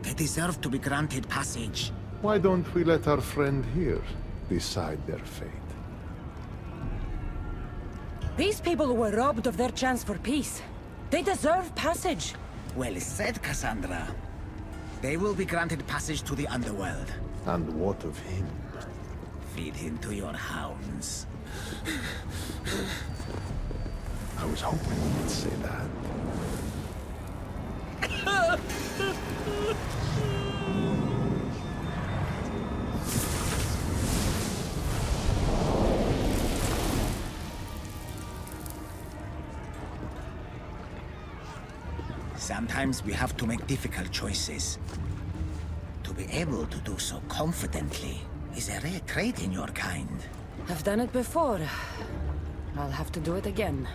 They deserve to be granted passage. Why don't we let our friend here decide their fate? These people were robbed of their chance for peace. They deserve passage. Well said, Cassandra. They will be granted passage to the underworld. And what of him? Feed him to your hounds. I was hoping you would say that. Sometimes we have to make difficult choices. To be able to do so confidently is a rare trait in your kind. I've done it before. I'll have to do it again.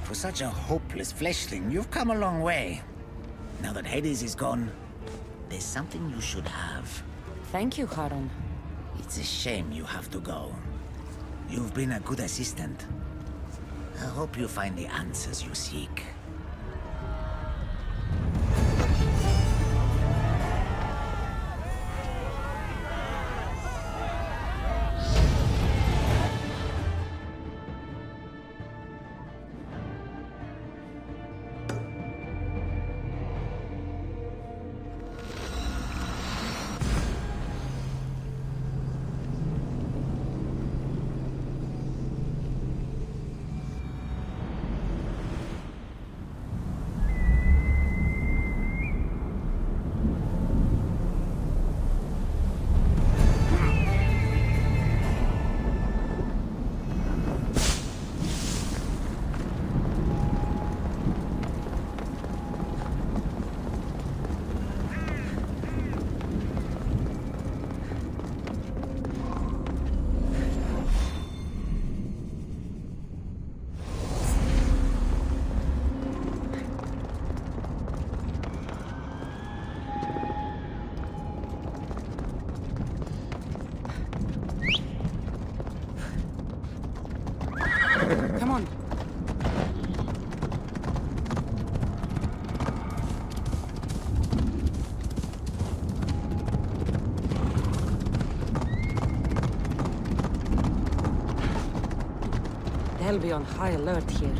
For such a hopeless fleshling, you've come a long way. Now that Hades is gone, there's something you should have. Thank you, Haron. It's a shame you have to go. You've been a good assistant. I hope you find the answers you seek. I'll be on high alert here.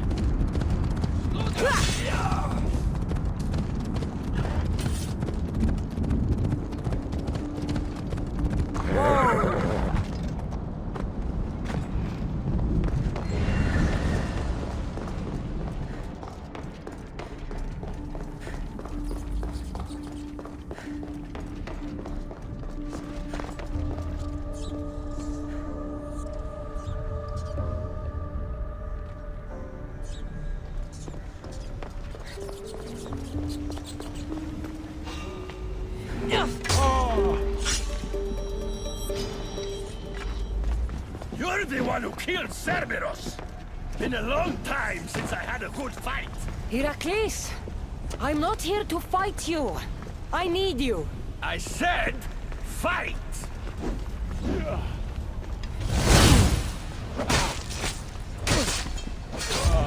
You're the one who killed Cerberus! Been a long time since I had a good fight. Heracles! I'm not here to fight you! I need you! I said, fight!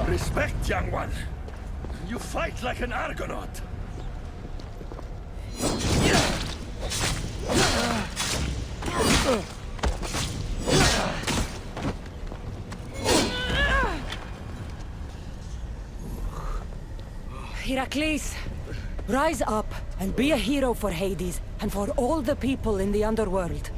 Respect, young one. You fight like an Argonaut. Heracles, rise up and be a hero for Hades and for all the people in the underworld.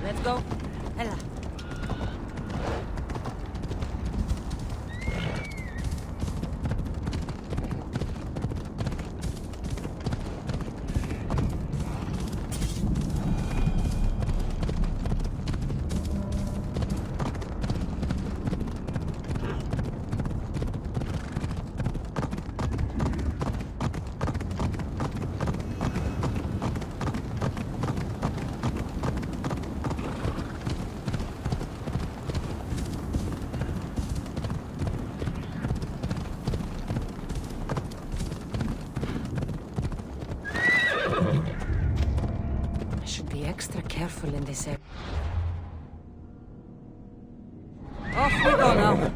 Let's go. Ella. I should be extra careful in this area. Off we go now.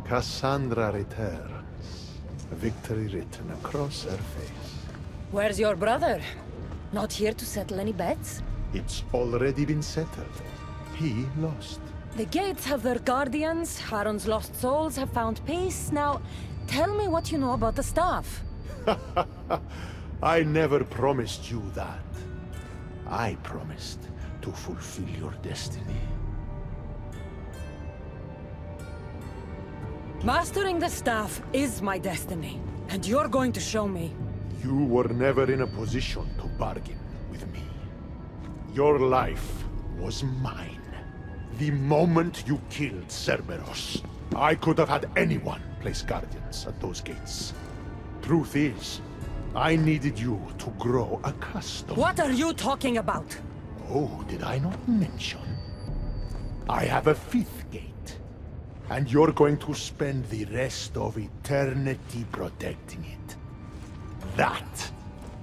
Cassandra returns, victory written across her face. Where's your brother? Not here to settle any bets? It's already been settled. He lost. The gates have their guardians, Harron's lost souls have found peace. Now, tell me what you know about the staff. I never promised you that. I promised to fulfill your destiny. Mastering the staff is my destiny, and you're going to show me. You were never in a position to bargain with me. Your life was mine. The moment you killed Cerberus, I could have had anyone place guardians at those gates. Truth is, I needed you to grow accustomed. What are you talking about? Oh, did I not mention? I have a fifth gate. And you're going to spend the rest of eternity protecting it. That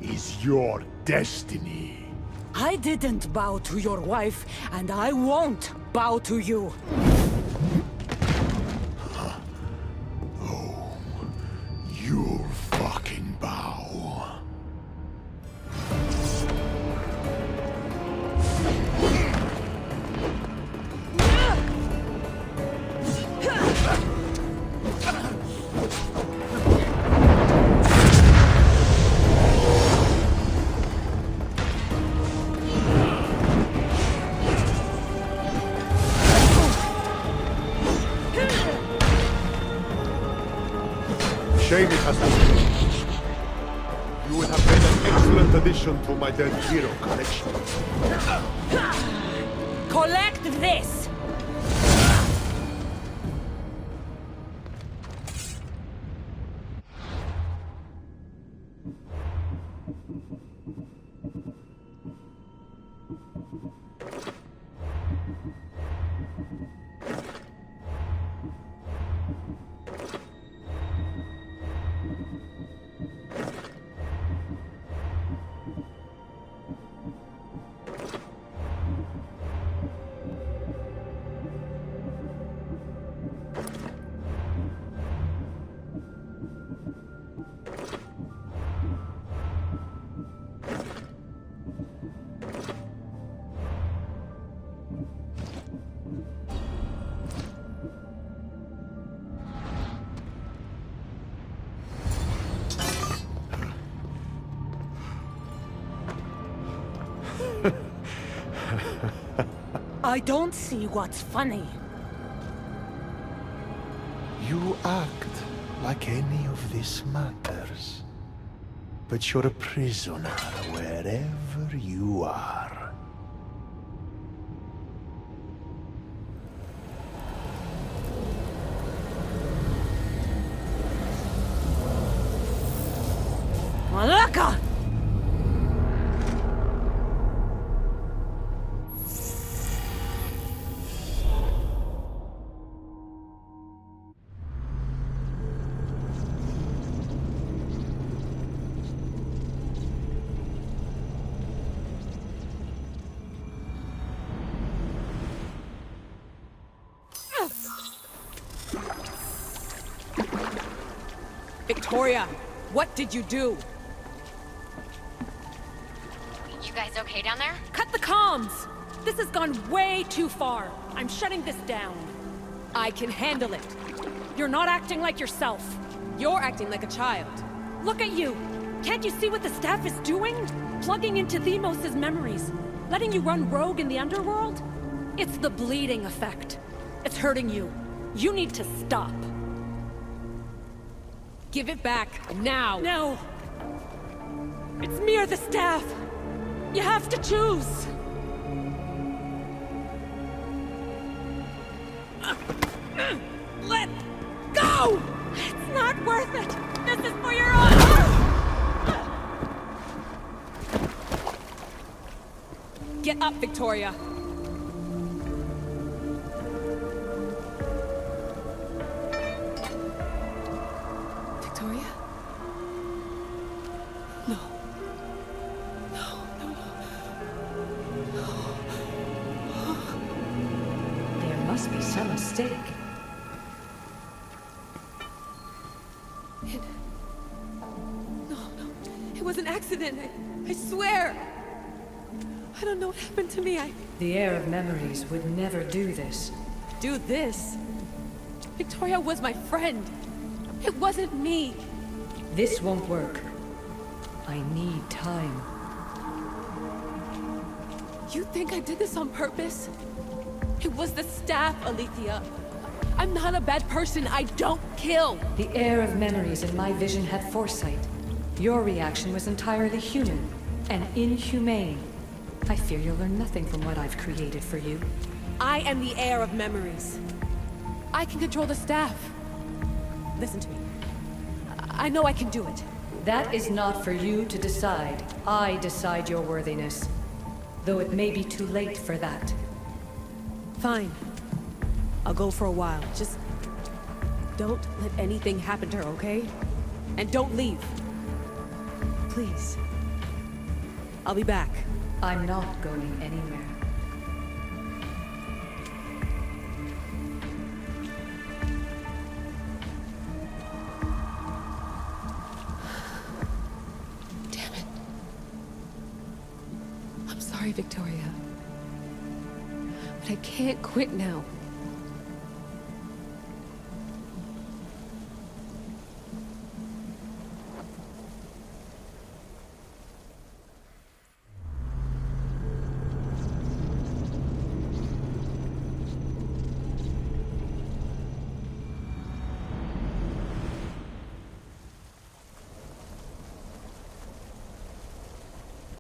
is your destiny. I didn't bow to your wife, and I won't bow to you. Oh, you'll fucking bow. Shame it has to be. You would have made an excellent addition to my dead hero collection. Collect this! I don't see what's funny. You act like any of this matters. But you're a prisoner wherever you are. Malaka! Victoria, what did you do? You guys okay down there? Cut the comms! This has gone way too far. I'm shutting this down. I can handle it. You're not acting like yourself. You're acting like a child. Look at you! Can't you see what the staff is doing? Plugging into Themos' memories. Letting you run rogue in the underworld? It's the bleeding effect. It's hurting you. You need to stop. Give it back, now! No! It's me or the staff! You have to choose! Let go! It's not worth it! This is for your own... Get up, Victoria! Victoria? No. There must be some mistake. No. It was an accident. I swear. I don't know what happened to me. The heir of memories would never do this. Do this? Victoria was my friend. It wasn't me. This won't work. I need time. You think I did this on purpose? It was the staff, Alethea. I'm not a bad person. I don't kill. The heir of memories in my vision had foresight. Your reaction was entirely human and inhumane. I fear you'll learn nothing from what I've created for you. I am the heir of memories. I can control the staff. Listen to me. I know I can do it. That is not for you to decide. I decide your worthiness. Though it may be too late for that. Fine. I'll go for a while. Just don't let anything happen to her, okay? And don't leave. Please. I'll be back. I'm not going anywhere. Damn it. I'm sorry, Victoria. But I can't quit now.